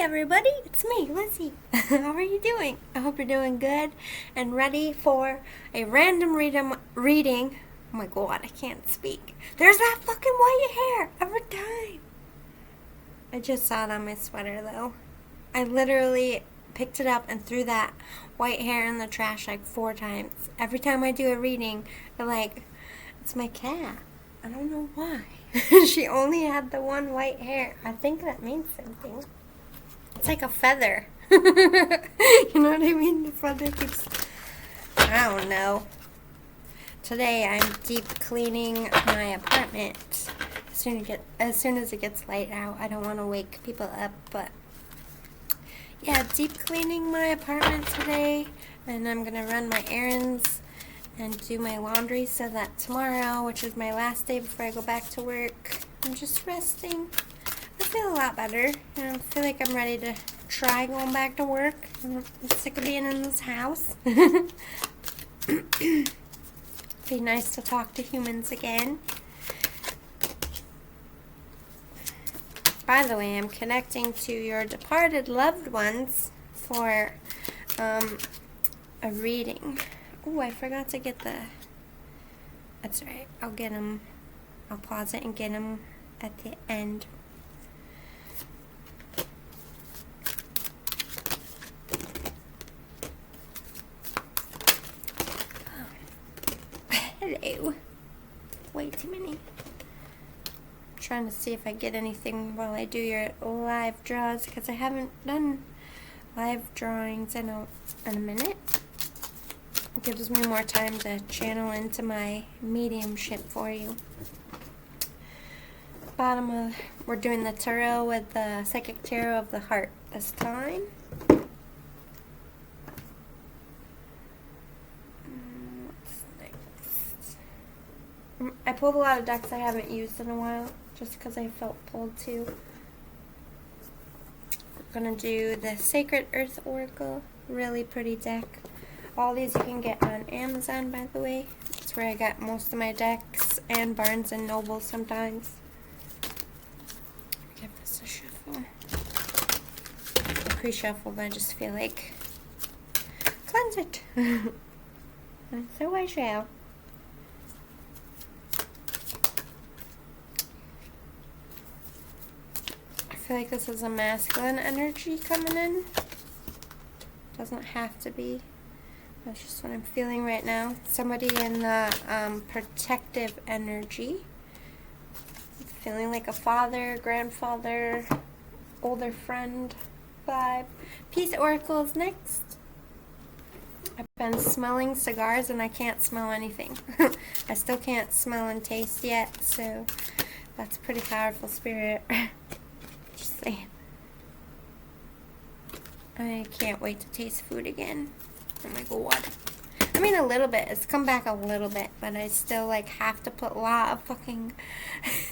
everybody, it's me, Lizzie. How are you doing? I hope you're doing good and ready for a random reading. Oh my god, I can't speak. There's that fucking white hair every time. I just saw it on my sweater though. I literally picked it up and threw that white hair in the trash like 4 times. Every time I do a reading, it's my cat. I don't know why. She only had the one white hair. I think that means something. It's like a feather. You know what I mean? The feather keeps... I don't know. Today I'm deep cleaning my apartment. As soon as it gets light out, I don't want to wake people up, but... yeah, deep cleaning my apartment today. And I'm going to run my errands and do my laundry so that tomorrow, which is my last day before I go back to work, I'm just resting. I feel a lot better. I feel like I'm ready to try going back to work. I'm sick of being in this house. Be nice to talk to humans again. By the way, I'm connecting to your departed loved ones for a reading. Oh, I forgot to get the... That's right. I'll get them. I'll pause it and get them at the end. Hello. Way too many. Trying to see if I get anything while I do your live draws, because I haven't done live drawings in a minute. It gives me more time to channel into my mediumship for you. We're doing the tarot with the Psychic Tarot of the Heart this time. What's next? I pulled a lot of decks I haven't used in a while, just because I felt pulled to. We're going to do the Sacred Earth Oracle. Really pretty deck. All these you can get on Amazon, by the way. That's where I got most of my decks, and Barnes & Noble sometimes. Give this a shuffle. I pre-shuffled, I just feel like cleanse it. And so I shall. I feel like this is a masculine energy coming in. Doesn't have to be. That's just what I'm feeling right now. Somebody in the protective energy. Feeling like a father, grandfather, older friend vibe. Peace Oracle is next. I've been smelling cigars and I can't smell anything. I still can't smell and taste yet, so that's a pretty powerful spirit. Just saying. I can't wait to taste food again. Oh my god. I mean, a little bit. It's come back a little bit, but I still have to put a lot of fucking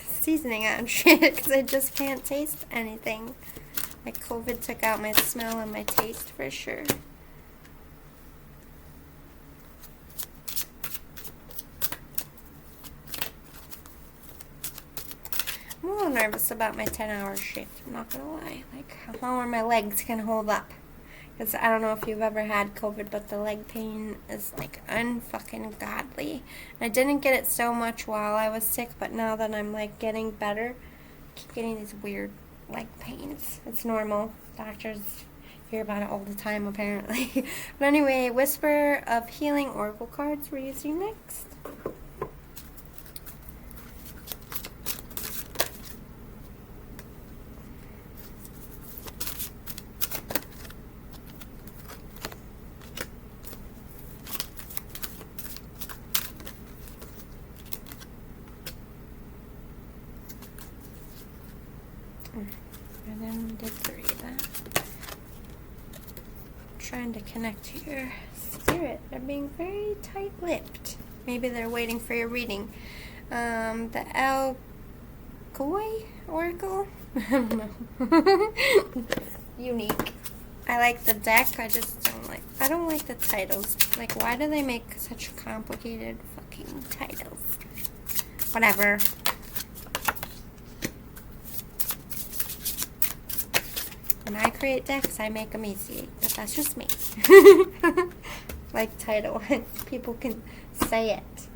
seasoning on shit because I just can't taste anything. Like, COVID took out my smell and my taste for sure. I'm a little nervous about my 10-hour shift, I'm not gonna lie. Like, how long are my legs gonna hold up? Because I don't know if you've ever had COVID, but the leg pain is unfucking godly. I didn't get it so much while I was sick, but now that I'm getting better, I keep getting these weird leg pains. It's normal. Doctors hear about it all the time, apparently. But anyway, Whisper of Healing Oracle cards we're using next. And then we did 3 of that. Trying to connect to your spirit. They're being very tight-lipped. Maybe they're waiting for your reading. The Alkoi Oracle? I don't know. Unique. I like the deck, I just don't like the titles. Like, why do they make such complicated fucking titles? Whatever. When I create decks, I make emaciate. But that's just me. Like title. People can say it.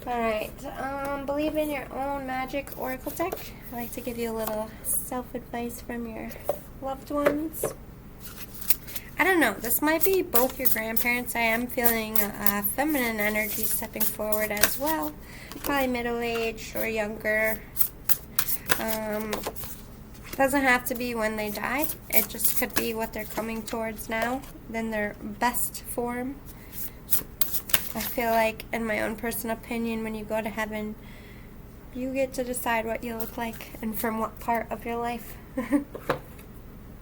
Alright. Believe in your own magic oracle deck. I like to give you a little self-advice from your loved ones. I don't know. This might be both your grandparents. I am feeling feminine energy stepping forward as well. Probably middle-aged or younger. Doesn't have to be when they died. It just could be what they're coming towards now, in their best form. I feel like, in my own personal opinion, when you go to heaven, you get to decide what you look like and from what part of your life. A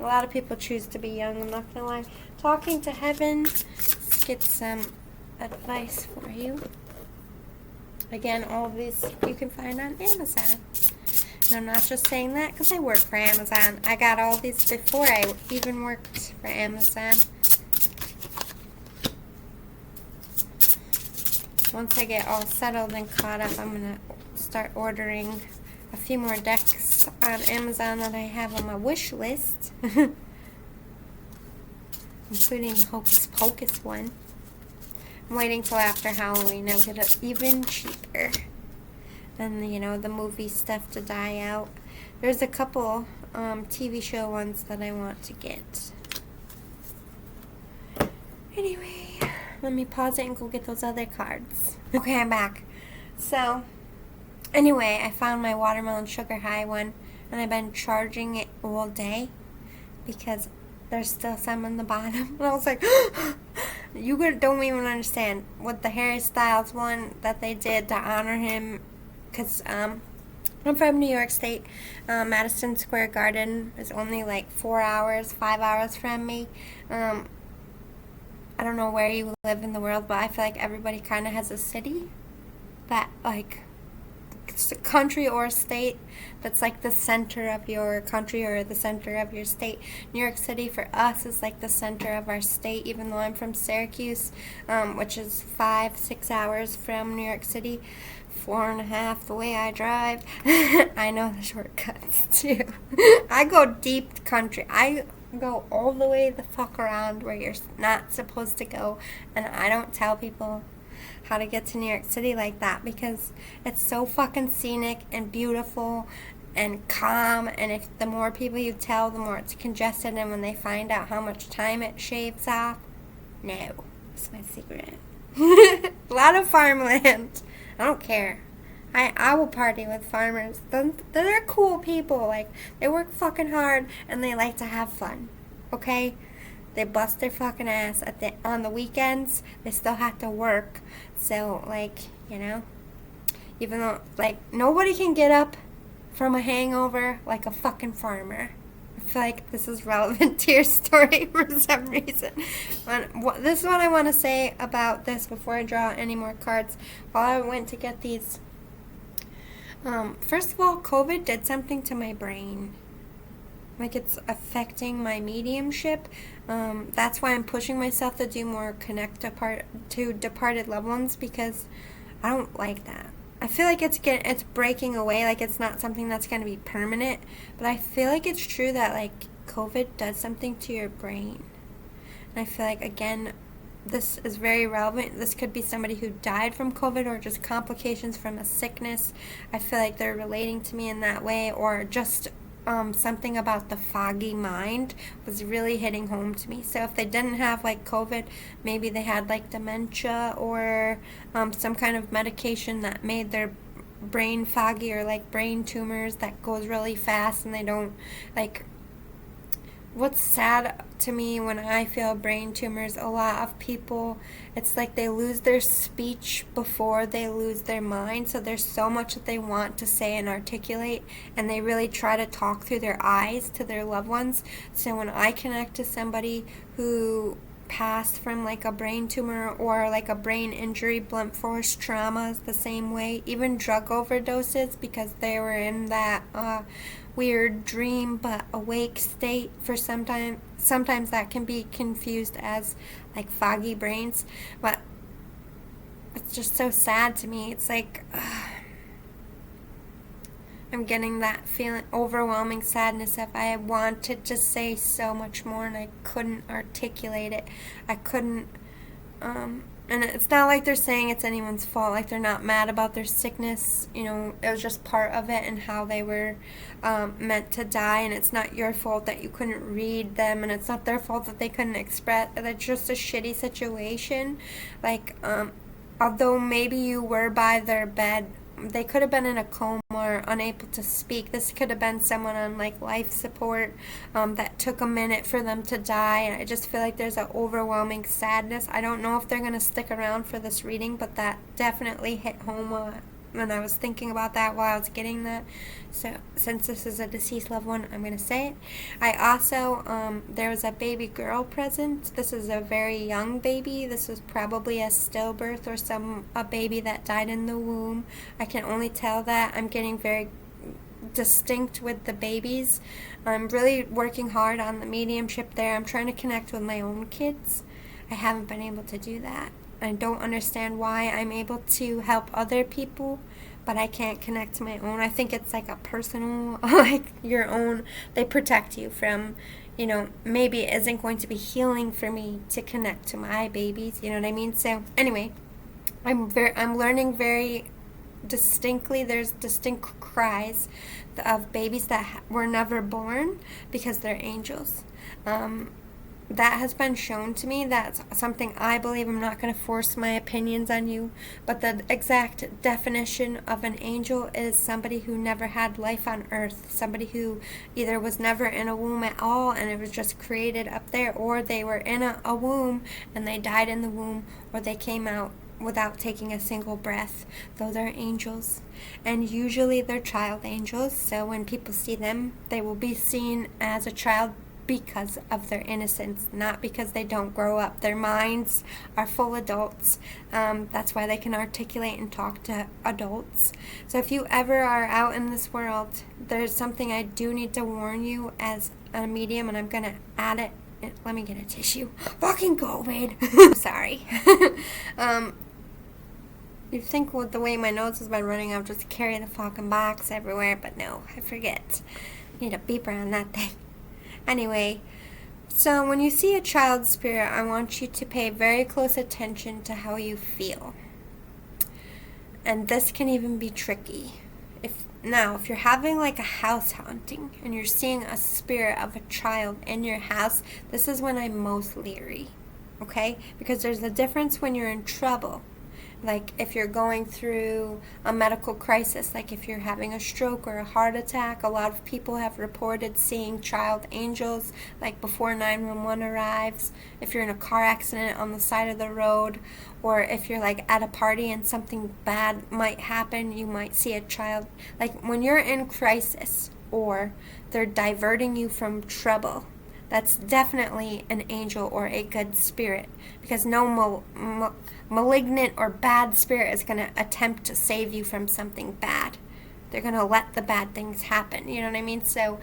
lot of people choose to be young, I'm not gonna lie. Talking to heaven, let's get some advice for you. Again, all of these you can find on Amazon. And I'm not just saying that because I work for Amazon. I got all these before I even worked for Amazon. Once I get all settled and caught up, I'm going to start ordering a few more decks on Amazon that I have on my wish list. Including the Hocus Pocus one. I'm waiting till after Halloween. I'll get it even cheaper. And, you know, the movie stuff to die out. There's a couple TV show ones that I want to get. Anyway, let me pause it and go get those other cards. Okay, I'm back. So, anyway, I found my watermelon sugar high one, and I've been charging it all day because there's still some on the bottom. And I was like, you don't even understand what the Harry Styles one that they did to honor him. Because I'm from New York State. Madison Square Garden is only like 4 hours, 5 hours from me. I don't know where you live in the world, but I feel like everybody kind of has a city that, like, it's a country or a state that's like the center of your country or the center of your state. New York City for us is like the center of our state, even though I'm from Syracuse, which is 5-6 hours from New York City. 4.5 the way I drive. I know the shortcuts too. I go deep country. I go all the way the fuck around where you're not supposed to go, and I don't tell people how to get to New York City like that because it's so fucking scenic and beautiful and calm, and if the more people you tell, the more it's congested, and when they find out how much time it shaves off, no, it's my secret. A lot of farmland. I don't care. I will party with farmers. They're cool people. Like, they work fucking hard and they like to have fun. Okay? They bust their fucking ass on the weekends. They still have to work. So, like, you know, even though, like, nobody can get up from a hangover like a fucking farmer. I feel like this is relevant to your story for some reason. This is what I want to say about this before I draw any more cards. While I went to get these, first of all, COVID did something to my brain. Like, it's affecting my mediumship. That's why I'm pushing myself to do more connect to departed loved ones, because I don't like that. I feel like it's breaking away, like it's not something that's going to be permanent, but I feel like it's true that, like, COVID does something to your brain. And I feel like, again, this is very relevant. This could be somebody who died from COVID or just complications from a sickness. I feel like they're relating to me in that way, or just something about the foggy mind was really hitting home to me. So if they didn't have, like, COVID, maybe they had, like, dementia or some kind of medication that made their brain foggy, or, like, brain tumors that goes really fast and they don't, like, what's sad to me when I feel brain tumors, a lot of people, it's like they lose their speech before they lose their mind. So there's so much that they want to say and articulate, and they really try to talk through their eyes to their loved ones. So when I connect to somebody who passed from, like, a brain tumor or, like, a brain injury, blunt force traumas, the same way, even drug overdoses, because they were in that weird dream but awake state for sometimes that can be confused as, like, foggy brains. But it's just so sad to me. It's like, I'm getting that feeling, overwhelming sadness of I wanted to say so much more and I couldn't articulate it. I couldn't, and it's not like they're saying it's anyone's fault, like they're not mad about their sickness, you know, it was just part of it and how they were meant to die, and it's not your fault that you couldn't read them, and it's not their fault that they couldn't express, that's just a shitty situation. Like, although maybe you were by their bed, they could have been in a coma or unable to speak. This could have been someone on like life support that took a minute for them to die, and I just feel like there's an overwhelming sadness. I don't know if they're going to stick around for this reading, but that definitely hit home when I was thinking about that while I was getting that. So since this is a deceased loved one, I'm going to say it. I also, there was a baby girl present. This is a very young baby. This was probably a stillbirth or a baby that died in the womb. I can only tell that. I'm getting very distinct with the babies. I'm really working hard on the mediumship there. I'm trying to connect with my own kids. I haven't been able to do that. I don't understand why I'm able to help other people, but I can't connect to my own. I think it's like a personal, like your own, they protect you from, you know, maybe it isn't going to be healing for me to connect to my babies, you know what I mean? So anyway, I'm learning very distinctly, there's distinct cries of babies that were never born because they're angels. That has been shown to me. That's something I believe. I'm not going to force my opinions on you, but the exact definition of an angel is somebody who never had life on earth, somebody who either was never in a womb at all and it was just created up there, or they were in a womb and they died in the womb, or they came out without taking a single breath. Though they're angels, and usually they're child angels, so when people see them, they will be seen as a child because of their innocence, not because they don't grow up. Their minds are full adults. That's why they can articulate and talk to adults. So if you ever are out in this world, there's something I do need to warn you as a medium, and I'm going to add it. Let me get a tissue. Fucking COVID. Sorry. You'd think with the way my nose has been running, I'll just carry the fucking box everywhere, but no, I forget. Need a beeper on that thing. Anyway, so when you see a child spirit, I want you to pay very close attention to how you feel. And this can even be tricky. If you're having like a house haunting and you're seeing a spirit of a child in your house, this is when I'm most leery, okay? Because there's a difference when you're in trouble. Like if you're going through a medical crisis, like if you're having a stroke or a heart attack, a lot of people have reported seeing child angels, like before 911 arrives. If you're in a car accident on the side of the road, or if you're like at a party and something bad might happen, you might see a child. Like when you're in crisis or they're diverting you from trouble, that's definitely an angel or a good spirit, because no malignant or bad spirit is going to attempt to save you from something bad. They're going to let the bad things happen, you know what I mean? So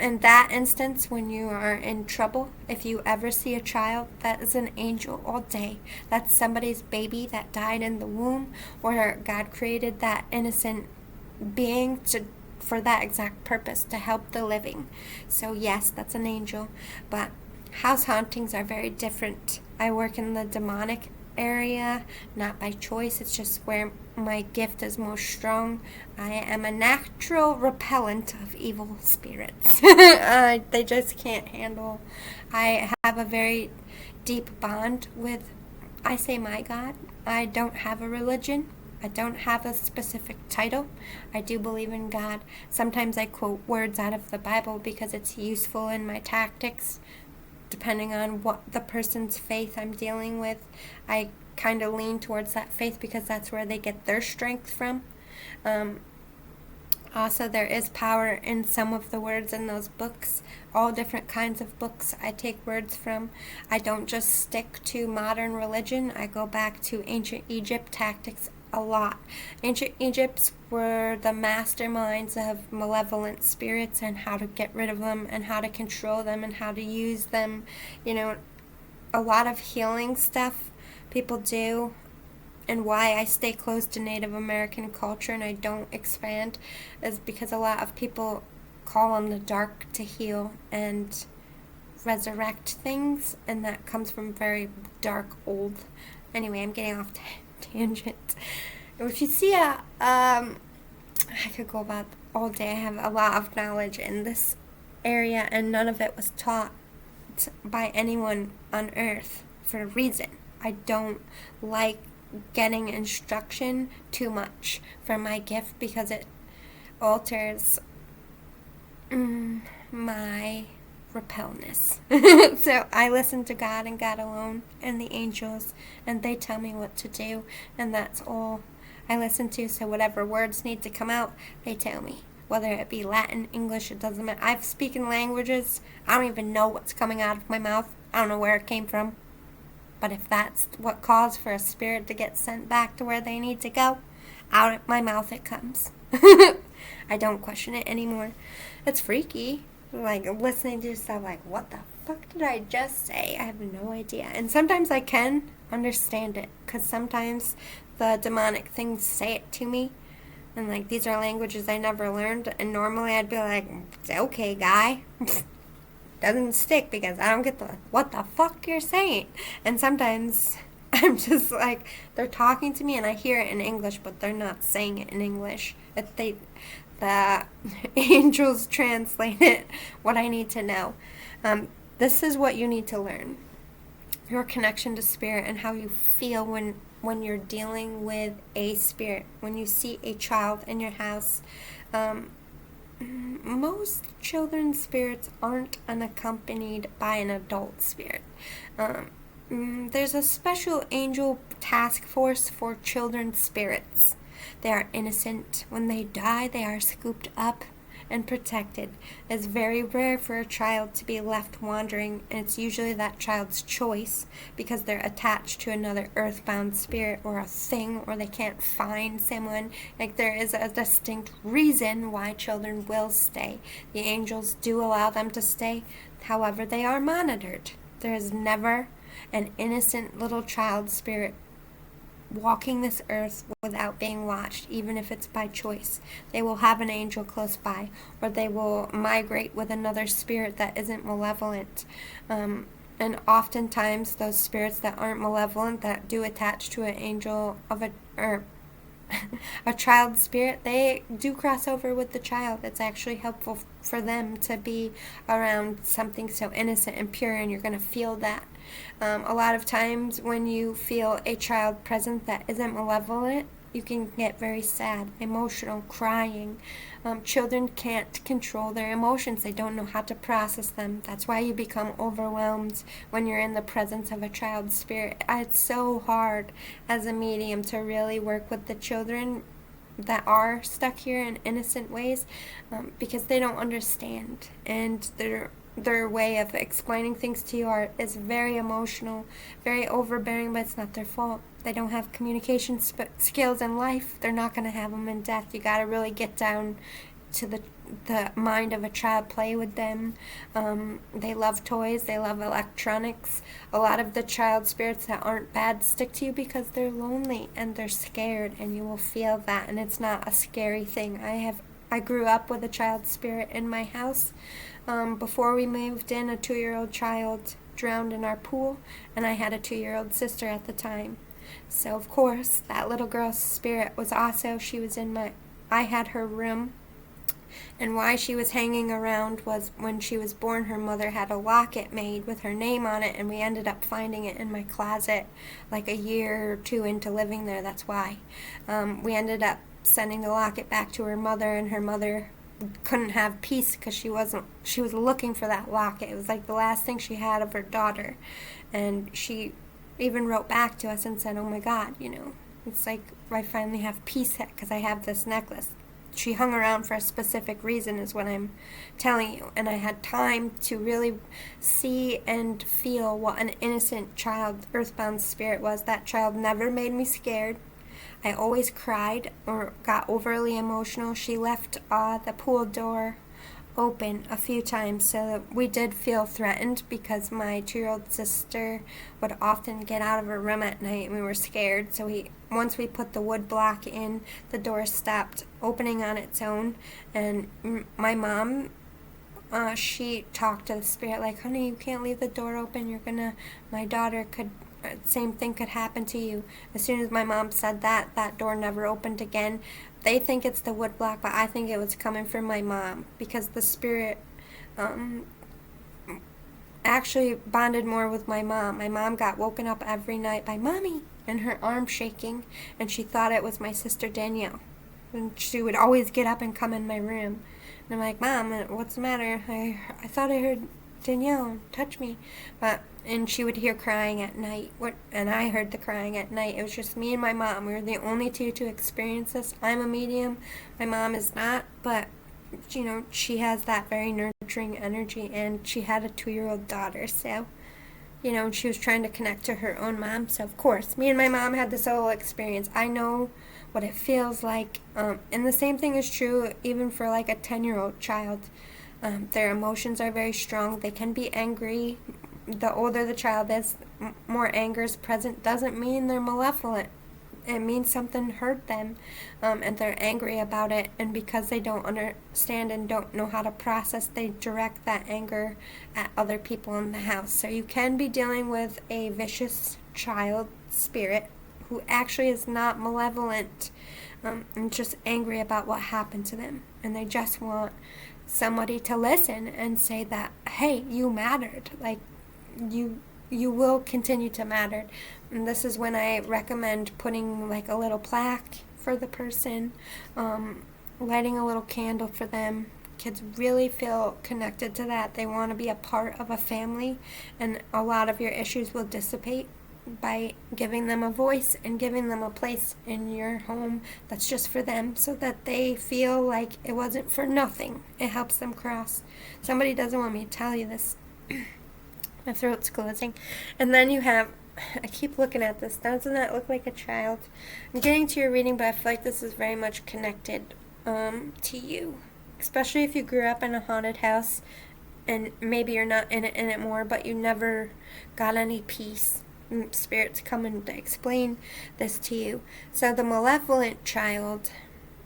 in that instance, when you are in trouble, if you ever see a child, that is an angel all day. That's somebody's baby that died in the womb, or God created that innocent being for that exact purpose, to help the living. So yes, that's an angel. But house hauntings are very different. I work in the demonic area, not by choice. It's just where my gift is most strong. I am a natural repellent of evil spirits. They just can't handle. I have a very deep bond with, I say, my God. I don't have a religion. I don't have a specific title. I do believe in God. Sometimes I quote words out of the Bible because it's useful in my tactics. Depending on what the person's faith I'm dealing with, I kind of lean towards that faith because that's where they get their strength from. Also, there is power in some of the words in those books. All different kinds of books I take words from. I don't just stick to modern religion. I go back to ancient Egypt tactics a lot. Ancient Egypts were the masterminds of malevolent spirits and how to get rid of them and how to control them and how to use them. You know, a lot of healing stuff people do and why I stay close to Native American culture and I don't expand is because a lot of people call on the dark to heal and resurrect things, and that comes from very dark old. Anyway, I'm getting off tangent. If you see I could go about all day. I have a lot of knowledge in this area, and none of it was taught by anyone on earth for a reason. I don't like getting instruction too much for my gift because it alters my repelness. So I listen to God and God alone and the angels, and they tell me what to do, and that's all I listen to. So whatever words need to come out, they tell me. Whether it be Latin, English, it doesn't matter. I've spoken languages. I don't even know what's coming out of my mouth. I don't know where it came from. But if that's what caused for a spirit to get sent back to where they need to go, out of my mouth it comes. I don't question it anymore. It's freaky. Like, listening to stuff like, what the fuck did I just say? I have no idea. And sometimes I can understand it, because sometimes the demonic things say it to me. And, like, these are languages I never learned. And normally I'd be like, okay, guy. Doesn't stick because I don't get what the fuck you're saying. And sometimes I'm just like, they're talking to me and I hear it in English, but they're not saying it in English. The angels translate it, what I need to know. This is what you need to learn. Your connection to spirit and how you feel when you're dealing with a spirit. When you see a child in your house, most children's spirits aren't unaccompanied by an adult spirit. There's a special angel task force for children's spirits. They are innocent. When they die, they are scooped up and protected. It's very rare for a child to be left wandering, and it's usually that child's choice because they're attached to another earthbound spirit or a thing, or they can't find someone. Like, there is a distinct reason why children will stay. The angels do allow them to stay. However, they are monitored. There is never an innocent little child spirit walking this earth without being watched, even if it's by choice. They will have an angel close by, or they will migrate with another spirit that isn't malevolent. And oftentimes those spirits that aren't malevolent, that do attach to an angel of a child spirit, they do cross over with the child. It's actually helpful for them to be around something so innocent and pure, and you're going to feel that. A lot of times when you feel a child present that isn't malevolent, you can get very sad, emotional, crying. Children can't control their emotions. They don't know how to process them. That's why you become overwhelmed when you're in the presence of a child spirit. It's so hard as a medium to really work with the children that are stuck here in innocent ways, because they don't understand, and their way of explaining things to you is very emotional, very overbearing, but it's not their fault. They don't have communication skills in life. They're not going to have them in death. You got to really get down to the mind of a child, play with them. They love toys. They love electronics. A lot of the child spirits that aren't bad stick to you because they're lonely and they're scared, and you will feel that, and it's not a scary thing. I grew up with a child spirit in my house. Before we moved in, a 2-year-old child drowned in our pool, and I had a 2-year-old sister at the time. So, of course, that little girl's spirit was also, I had her room, and why she was hanging around was when she was born, her mother had a locket made with her name on it, and we ended up finding it in my closet like a year or 2 into living there. That's why. We ended up sending the locket back to her mother, and her mother couldn't have peace because she was looking for that locket. It was like the last thing she had of her daughter, and she even wrote back to us and said, oh my God, it's like I finally have peace because I have this necklace. She hung around for a specific reason is what I'm telling you, and I had time to really see and feel what an innocent child earthbound spirit was. That child never made me scared. I always cried or got overly emotional. She left the pool door open a few times, so we did feel threatened because my 2-year-old sister would often get out of her room at night and we were scared. So once we put the wood block in, the door stopped opening on its own. And my mom, she talked to the spirit like, honey, you can't leave the door open, my daughter could, same thing could happen to you. As soon as my mom said that, that door never opened again. They think it's the wood block, but I think it was coming from my mom, because the spirit actually bonded more with my mom. My mom got woken up every night by Mommy and her arm shaking, and she thought it was my sister Danielle. And she would always get up and come in my room. And I'm like, Mom, what's the matter? I thought I heard Danielle touch me. And she would hear crying at night. And I heard the crying at night. It was just me and my mom. We were the only two to experience this. I'm a medium. My mom is not, but she has that very nurturing energy, and she had a 2-year-old daughter, so, and she was trying to connect to her own mom, so of course, me and my mom had this whole experience. I know what it feels like, and the same thing is true even for like a 10-year-old child. Their emotions are very strong. They can be angry. The older the child is, more anger is present. Doesn't mean they're malevolent. It means something hurt them, and they're angry about it, and because they don't understand and don't know how to process, they direct that anger at other people in the house. So you can be dealing with a vicious child spirit who actually is not malevolent, and just angry about what happened to them, and they just want somebody to listen and say that, hey, you mattered, like you will continue to matter. And this is when I recommend putting like a little plaque for the person, lighting a little candle for them. Kids really feel connected to that. They want to be a part of a family, and a lot of your issues will dissipate by giving them a voice and giving them a place in your home that's just for them, so that they feel like it wasn't for nothing. It helps them cross. Somebody doesn't want me to tell you this. My throat's closing. And then you have, I keep looking at this, doesn't that look like a child? I'm getting to your reading, but I feel like this is very much connected to you. Especially if you grew up in a haunted house, and maybe you're not in it more, but you never got any peace. Spirit's coming to explain this to you. So the malevolent child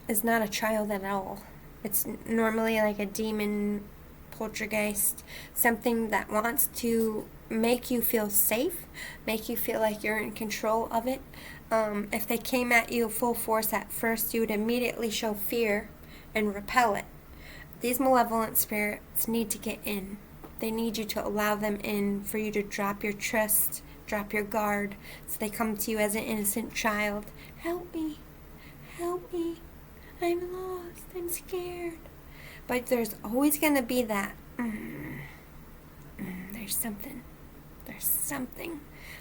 is not a child at all. It's normally like a demon, poltergeist, something that wants to make you feel safe, make you feel like you're in control of it. If they came at you full force at first, you would immediately show fear and repel it. These malevolent spirits need to get in. They need you to allow them in for you to drop your trust, drop your guard, so they come to you as an innocent child. Help me, I'm lost, I'm scared. But there's always going to be that, there's something.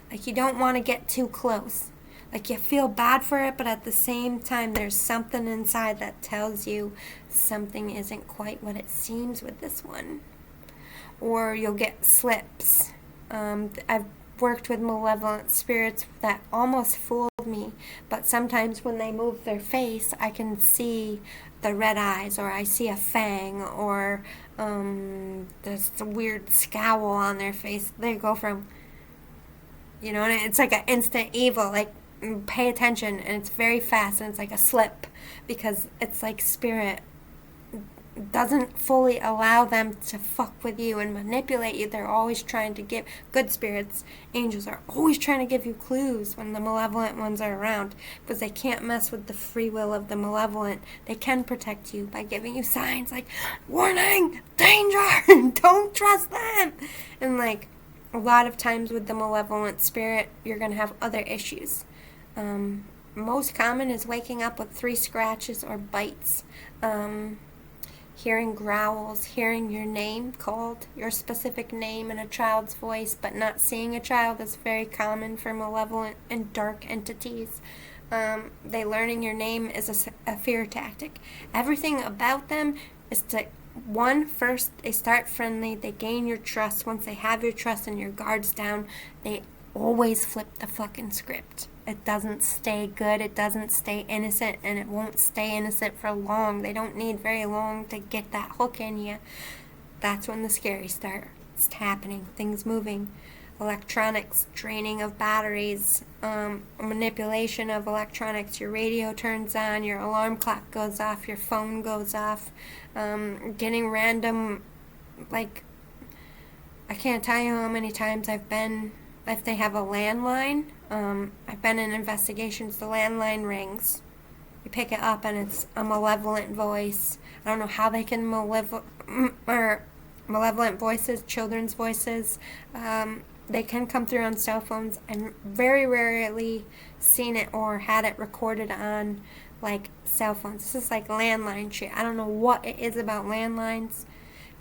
Like, you don't want to get too close. Like, you feel bad for it, but at the same time, there's something inside that tells you something isn't quite what it seems with this one. Or you'll get slips. I've worked with malevolent spirits that almost fooled me, but sometimes when they move their face, I can see the red eyes, or I see a fang, or there's a weird scowl on their face. They go from, and it's like an instant evil, like, pay attention, and it's very fast, and it's like a slip, because it's like spirit doesn't fully allow them to fuck with you and manipulate you. They're always trying to give, good spirits, angels are always trying to give you clues when the malevolent ones are around, because they can't mess with the free will of the malevolent. They can protect you by giving you signs like, warning, danger, don't trust them. And like, a lot of times with the malevolent spirit, you're going to have other issues. Most common is waking up with 3 scratches or bites, hearing growls, hearing your name called, your specific name in a child's voice, but not seeing a child is very common for malevolent and dark entities. They learning your name is a fear tactic. Everything about them is to, first, they start friendly, they gain your trust. Once they have your trust and your guards down, they always flip the fucking script. It doesn't stay good, it doesn't stay innocent, and it won't stay innocent for long. They don't need very long to get that hook in you. That's when the scary starts happening. Things moving, electronics, draining of batteries, manipulation of electronics. Your radio turns on, your alarm clock goes off, your phone goes off, getting random, like, I can't tell you how many times I've been, if they have a landline, I've been in investigations, the landline rings. You pick it up and it's a malevolent voice. I don't know how they can malevolent voices, children's voices. They can come through on cell phones. I've very rarely seen it or had it recorded on, like, cell phones. This is like landline shit. I don't know what it is about landlines,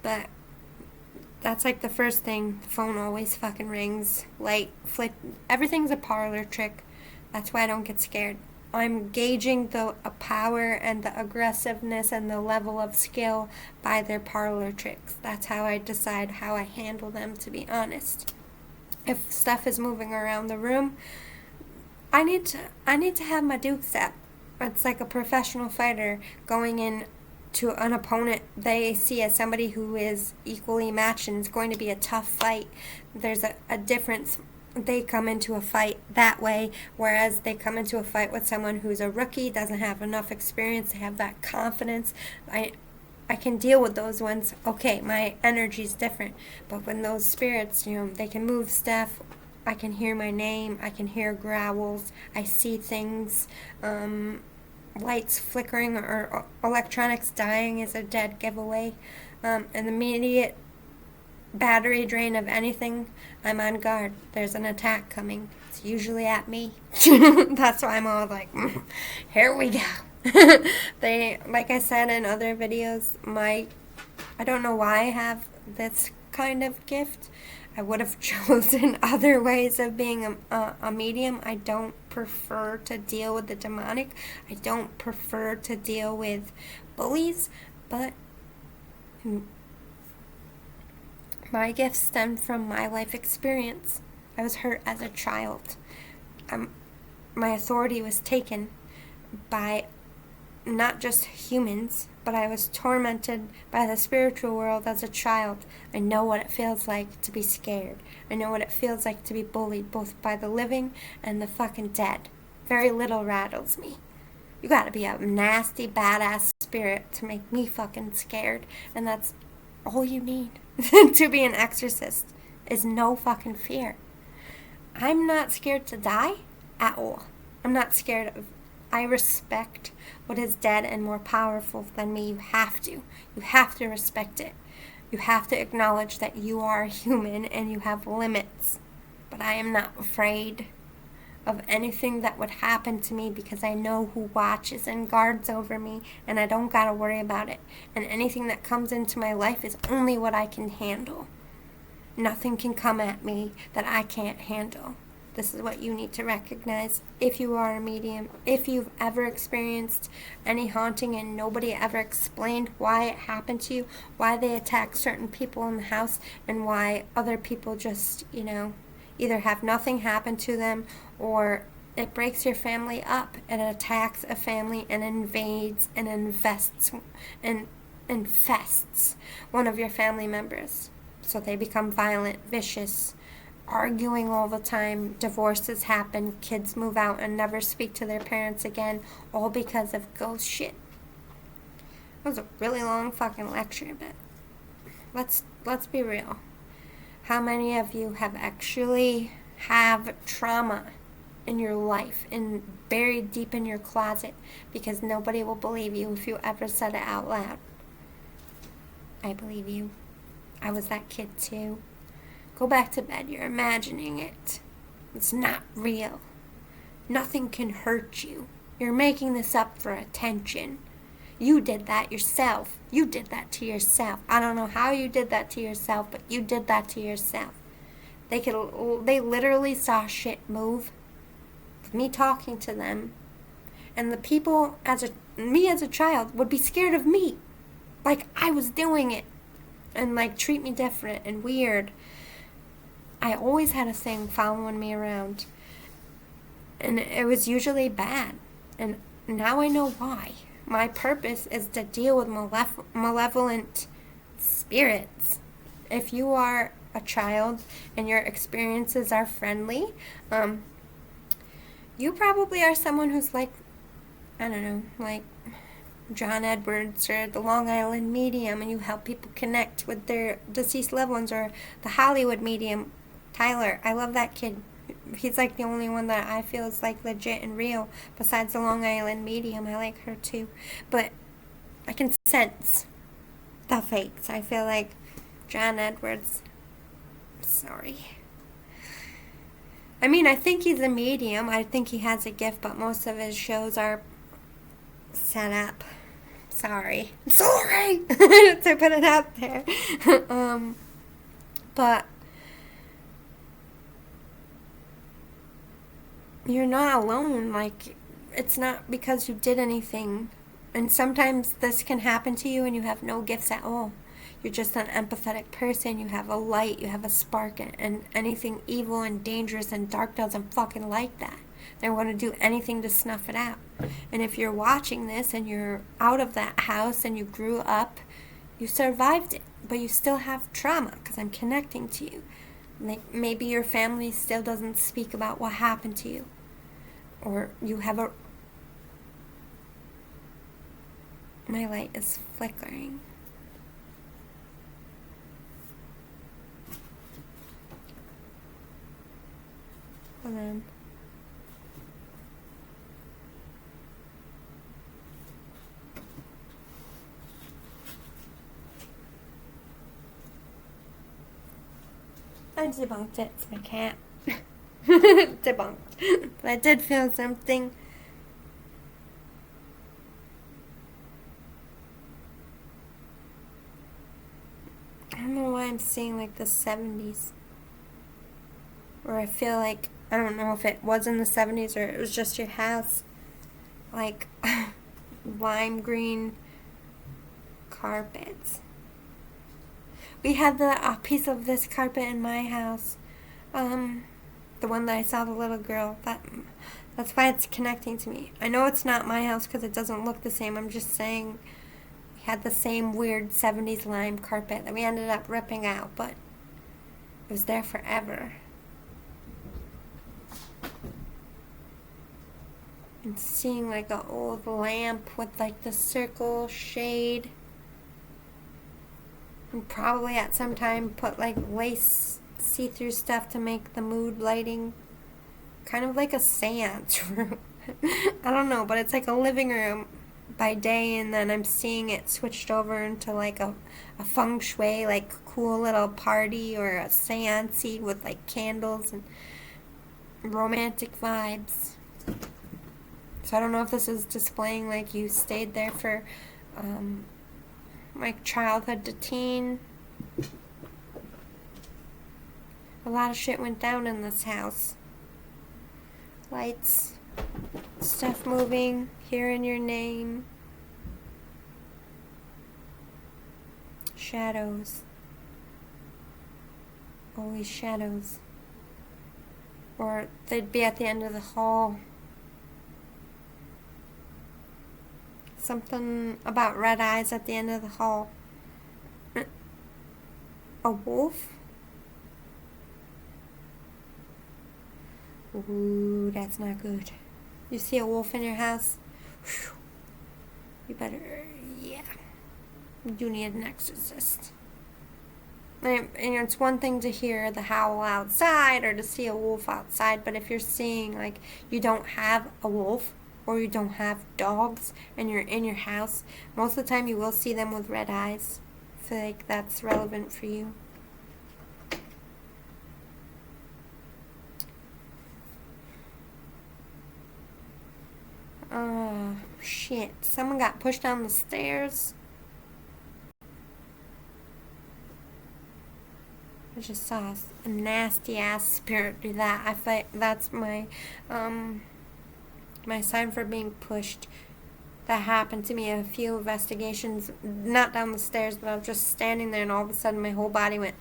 but that's like the first thing. The phone always fucking rings. Light, flick, everything's a parlor trick. That's why I don't get scared. I'm gauging the power and the aggressiveness and the level of skill by their parlor tricks. That's how I decide how I handle them, to be honest. If stuff is moving around the room, I need to have my dukes up. It's like a professional fighter going in to an opponent they see as somebody who is equally matched and is going to be a tough fight. There's a difference. They come into a fight that way, whereas they come into a fight with someone who's a rookie, doesn't have enough experience to have that confidence. I can deal with those ones. Okay, my energy's different. But when those spirits, they can move stuff, I can hear my name, I can hear growls, I see things, lights flickering or electronics dying is a dead giveaway. An immediate battery drain of anything, I'm on guard. There's an attack coming. It's usually at me. That's why I'm all like, here we go. They, like I said in other videos, I don't know why I have this kind of gift. I would have chosen other ways of being a medium. I don't prefer to deal with the demonic. I don't prefer to deal with bullies, but my gifts stem from my life experience. I was hurt as a child. My authority was taken by not just humans, but I was tormented by the spiritual world as a child. I know what it feels like to be scared. I know what it feels like to be bullied, both by the living and the fucking dead. Very little rattles me. You gotta be a nasty, badass spirit to make me fucking scared, and that's all you need to be an exorcist, is no fucking fear. I'm not scared to die at all. I'm not scared of... I respect what is dead and more powerful than me. You have to. You have to respect it. You have to acknowledge that you are human and you have limits. But I am not afraid of anything that would happen to me because I know who watches and guards over me, and I don't gotta worry about it. And anything that comes into my life is only what I can handle. Nothing can come at me that I can't handle. This is what you need to recognize if you are a medium. If you've ever experienced any haunting and nobody ever explained why it happened to you, why they attack certain people in the house, and why other people just, either have nothing happen to them, or it breaks your family up. It attacks a family and invades and infests one of your family members. So they become violent, vicious, arguing all the time, divorces happen, kids move out and never speak to their parents again, all because of ghost shit. That was a really long fucking lecture, but let's be real. How many of you have actually have trauma in your life and buried deep in your closet because nobody will believe you if you ever said it out loud? I believe you. I was that kid too. Go back to bed. You're imagining it. It's not real. Nothing can hurt you. You're making this up for attention. You did that yourself. You did that to yourself. I don't know how you did that to yourself, but you did that to yourself. They literally saw shit move with me talking to them, and the people me as a child would be scared of me, like I was doing it, and like treat me different and weird. I always had a thing following me around. And it was usually bad. And now I know why. My purpose is to deal with malevolent spirits. If you are a child and your experiences are friendly, you probably are someone who's like, I don't know, like John Edwards or the Long Island Medium, and you help people connect with their deceased loved ones, or the Hollywood Medium, Tyler. I love that kid. He's like the only one that I feel is like legit and real besides the Long Island Medium. I like her too. But I can sense the fakes. I feel like John Edwards, sorry. I mean, I think he's a medium. I think he has a gift, but most of his shows are set up. Sorry to put it out there. But you're not alone. Like, it's not because you did anything. And sometimes this can happen to you and you have no gifts at all. You're just an empathetic person. You have a light. You have a spark. And anything evil and dangerous and dark doesn't fucking like that. They want to do anything to snuff it out. And if you're watching this and you're out of that house and you grew up, you survived it. But you still have trauma because I'm connecting to you. Like, maybe your family still doesn't speak about what happened to you. Or you have a... My light is flickering. Hold on. I debunked it. It's my cat. Debunked. But I did feel something. I don't know why I'm seeing like the 70s. Or I feel like, I don't know if it was in the 70s or it was just your house. Like lime green carpets. We had a piece of this carpet in my house. The one that I saw the little girl. That's why it's connecting to me. I know it's not my house because it doesn't look the same. I'm just saying we had the same weird 70s lime carpet that we ended up ripping out, but it was there forever. And seeing like an old lamp with like the circle shade. And probably at some time put like lace see-through stuff to make the mood lighting. Kind of like a seance room. I don't know, but it's like a living room by day, and then I'm seeing it switched over into like a feng shui, like cool little party or a seance-y with like candles and romantic vibes. So I don't know if this is displaying like you stayed there for like childhood to teen. A lot of shit went down in this house. Lights, stuff moving, hearing your name. Shadows. Always shadows. Or they'd be at the end of the hall. Something about red eyes at the end of the hall. A wolf? Ooh, that's not good. You see a wolf in your house? Whew. You better, yeah. You do need an exorcist. And it's one thing to hear the howl outside or to see a wolf outside, but if you're seeing, like, you don't have a wolf or you don't have dogs and you're in your house, most of the time you will see them with red eyes. I feel like that's relevant for you. Oh, shit. Someone got pushed down the stairs. I just saw a nasty ass spirit do that. I feel like that's my my sign for being pushed. That happened to me a few investigations, not down the stairs, but I was just standing there and all of a sudden my whole body went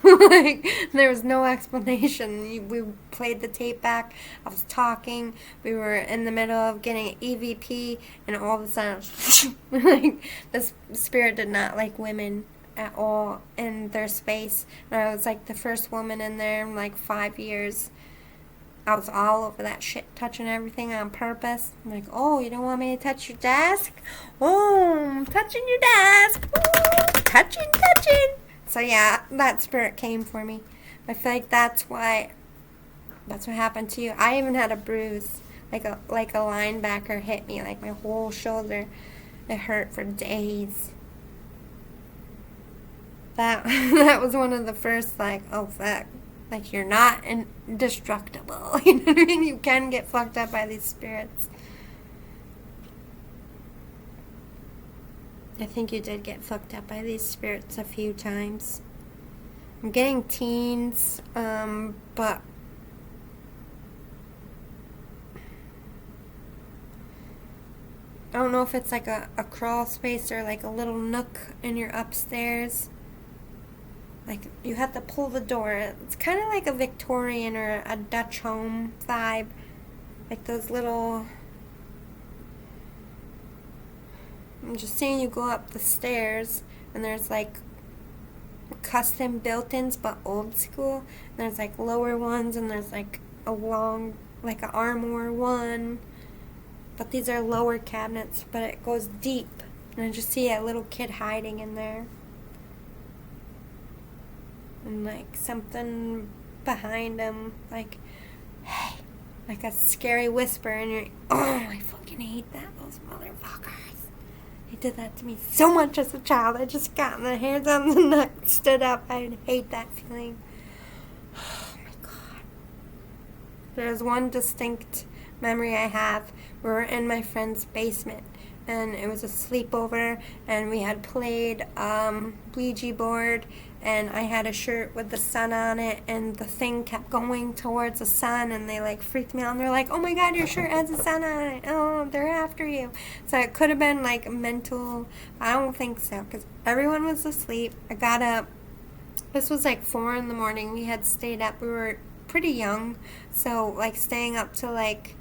Like, there was no explanation. We played the tape back. I was talking. We were in the middle of getting an EVP, and all of a sudden, like, this spirit did not like women at all in their space. And I was like the first woman in there in like 5 years. I was all over that shit, touching everything on purpose. I'm like, oh, you don't want me to touch your desk? Oh, I'm touching your desk. Ooh, touching. So yeah, that spirit came for me. I feel like that's what happened to you. I even had a bruise, like a linebacker hit me, like my whole shoulder. It hurt for days. That that was one of the first, like, oh fuck, like, you're not indestructible. You know what I mean? You can get fucked up by these spirits. I think you did get fucked up by these spirits a few times. I'm getting teens, but I don't know if it's like a crawl space or like a little nook in your upstairs. Like, you have to pull the door. It's kind of like a Victorian or a Dutch home vibe. Like those little... I'm just seeing you go up the stairs, and there's like custom built-ins, but old school. And there's like lower ones, and there's like a long, like an armoire one. But these are lower cabinets, but it goes deep. And I just see a little kid hiding in there. And like something behind him, like, hey, like a scary whisper, and you're, oh, I fucking hate that, those motherfuckers. They did that to me so much as a child. I just got my hands on the neck, stood up. I hate that feeling. Oh my god. There's one distinct memory I have. We were in my friend's basement, and it was a sleepover, and we had played Ouija board, and I had a shirt with the sun on it, and the thing kept going towards the sun, and they like freaked me out, and they're like, oh my god, your shirt has the sun on it, oh, they're after you. So it could have been like mental. I don't think so, because everyone was asleep. I got up. This was like 4 in the morning. We had stayed up. We were pretty young, so like staying up till like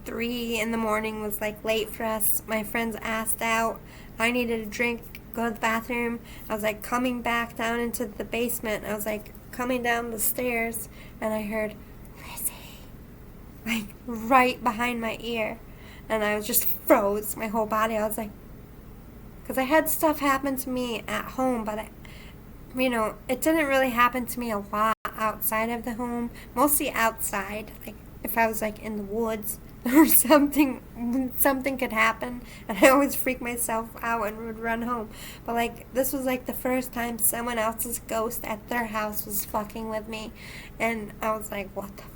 3 in the morning was like late for us. My friends asked out. I needed a drink, go to the bathroom. I was like coming back down into the basement. I was like coming down the stairs, and I heard Lizzie, like right behind my ear, and I was just froze, my whole body. I was like, because I had stuff happen to me at home, but it didn't really happen to me a lot outside of the home, mostly outside, like if I was like in the woods or something could happen, and I always freak myself out and would run home. But like, this was like the first time someone else's ghost at their house was fucking with me, and I was like, what the fuck?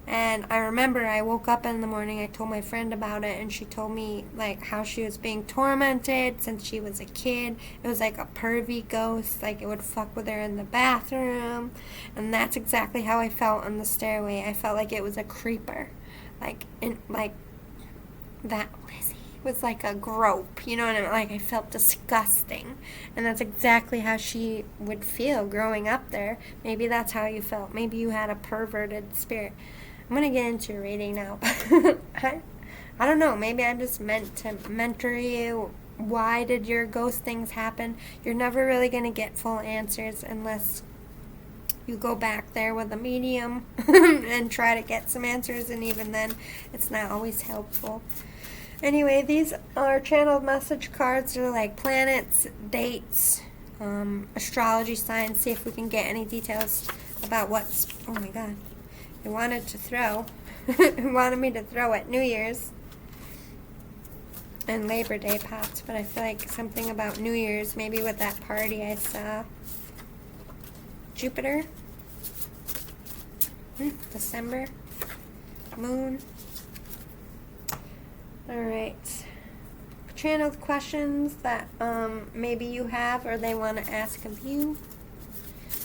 And I remember I woke up in the morning, I told my friend about it, and she told me like how she was being tormented since she was a kid. It was like a pervy ghost, like it would fuck with her in the bathroom, and that's exactly how I felt on the stairway. I felt like it was a creeper. Like that Lizzie was like a grope, you know what I mean? Like, I felt disgusting, and that's exactly how she would feel growing up there. Maybe that's how you felt. Maybe you had a perverted spirit. I'm gonna get into your reading now, but I don't know. Maybe I just meant to mentor you. Why did your ghost things happen? You're never really gonna get full answers unless you go back there with a medium and try to get some answers, and even then, it's not always helpful. Anyway, these are channeled message cards. They're like planets, dates, astrology signs. See if we can get any details about what's... Oh my god. They wanted to throw. They wanted me to throw at New Year's and Labor Day pops, but I feel like something about New Year's, maybe with that party I saw. Jupiter, December, Moon. Alright, channeled questions that maybe you have or they want to ask of you.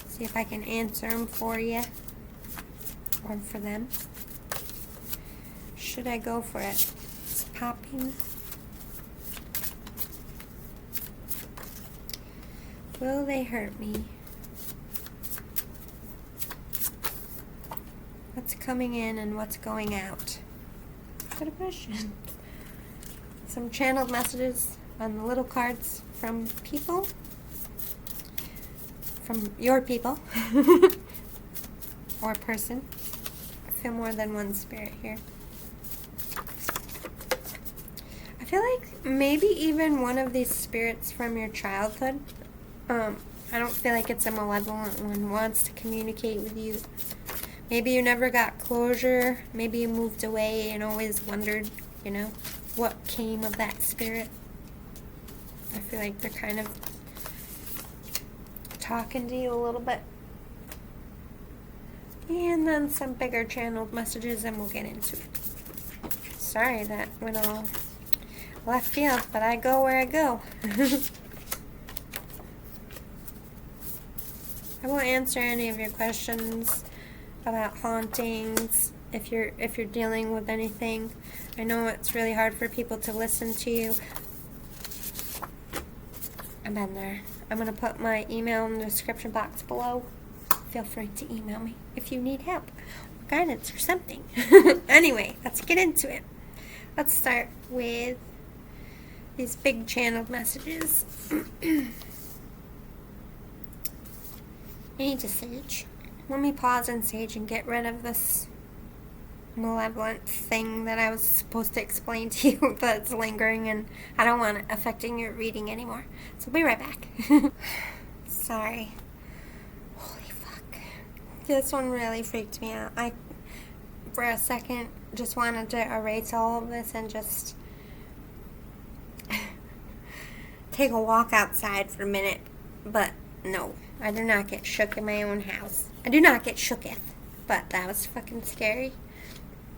See if I can answer them for you or for them. Should I go for it? It's popping. Will they hurt me? what's coming in and what's going out? Good question. Some channeled messages on the little cards from people. From your people. Or person. I feel more than one spirit here. I feel like maybe even one of these spirits from your childhood. I don't feel like it's a malevolent one, wants to communicate with you. Maybe you never got closure. Maybe you moved away and always wondered, what came of that spirit. I feel like they're kind of talking to you a little bit. And then some bigger channeled messages, and we'll get into it. Sorry, that went all left field, but I go where I go. I won't answer any of your questions about hauntings if you're dealing with anything. I know it's really hard for people to listen to you. I've been there. I'm going to put my email in the description box below. Feel free to email me if you need help or guidance or something. Anyway, let's get into it. Let's start with these big channeled messages. I need to sage. Let me pause and sage and get rid of this malevolent thing that I was supposed to explain to you that's lingering, and I don't want it affecting your reading anymore. So I'll be right back. Sorry. Holy fuck. This one really freaked me out. I, for a second, just wanted to erase all of this and just take a walk outside for a minute. But no, I do not get shook in my own house. I do not get shooketh. But that was fucking scary.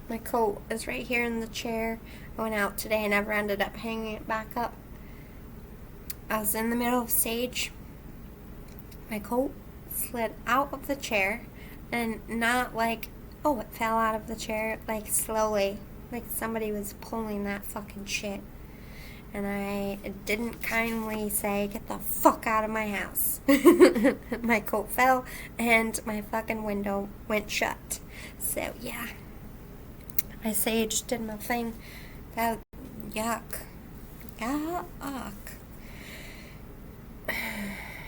My coat is right here in the chair. I went out today and never ended up hanging it back up. I was in the middle of sage. My coat slid out of the chair, and not like, oh, it fell out of the chair, like slowly, like somebody was pulling that fucking shit. And I didn't kindly say, get the fuck out of my house. My coat fell, and my fucking window went shut. So, yeah. I saged, did my thing. That, yuck. Yuck.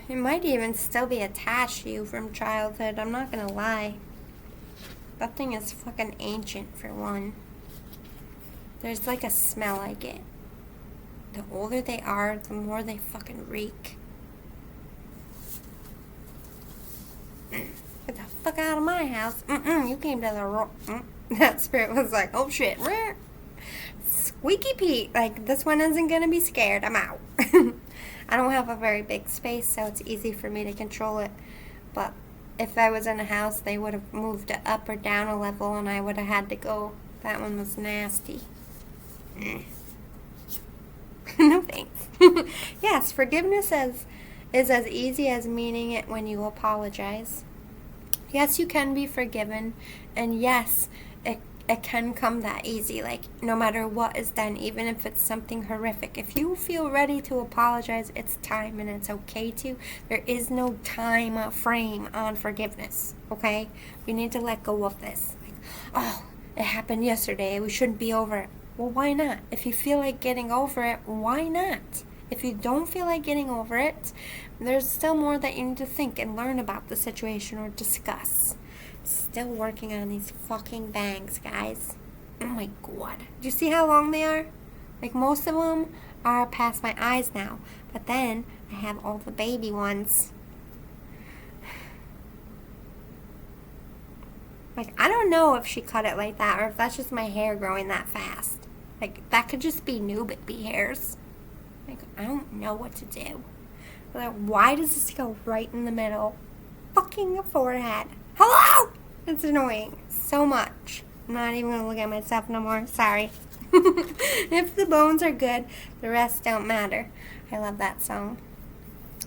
It might even still be attached to you from childhood. I'm not gonna lie. That thing is fucking ancient, for one. There's like a smell I get. The older they are, the more they fucking reek. Get the fuck out of my house. You came to the wrong... That spirit was like, oh shit. Squeaky Pete. Like, this one isn't gonna be scared. I'm out. I don't have a very big space, so it's easy for me to control it. But if I was in a house, they would have moved it up or down a level, and I would have had to go. That one was nasty. No thanks. Yes, forgiveness is as easy as meaning it when you apologize. Yes, you can be forgiven, and yes, it can come that easy, like, no matter what is done, even if it's something horrific. If you feel ready to apologize, it's time, and it's okay to. There is no time frame on forgiveness, okay? We need to let go of this. Like, oh, it happened yesterday, we shouldn't be over it. Well, why not? If you feel like getting over it, why not? If you don't feel like getting over it, there's still more that you need to think and learn about the situation or discuss. Still working on these fucking bangs, guys. Oh my god. Do you see how long they are? Like, most of them are past my eyes now. But then, I have all the baby ones. Like, I don't know if she cut it like that or if that's just my hair growing that fast. Like, that could just be new baby hairs. Like, I don't know what to do. Like, why does this go right in the middle? Fucking forehead. Hello! It's annoying. So much. I'm not even going to look at myself no more. Sorry. If the bones are good, the rest don't matter. I love that song.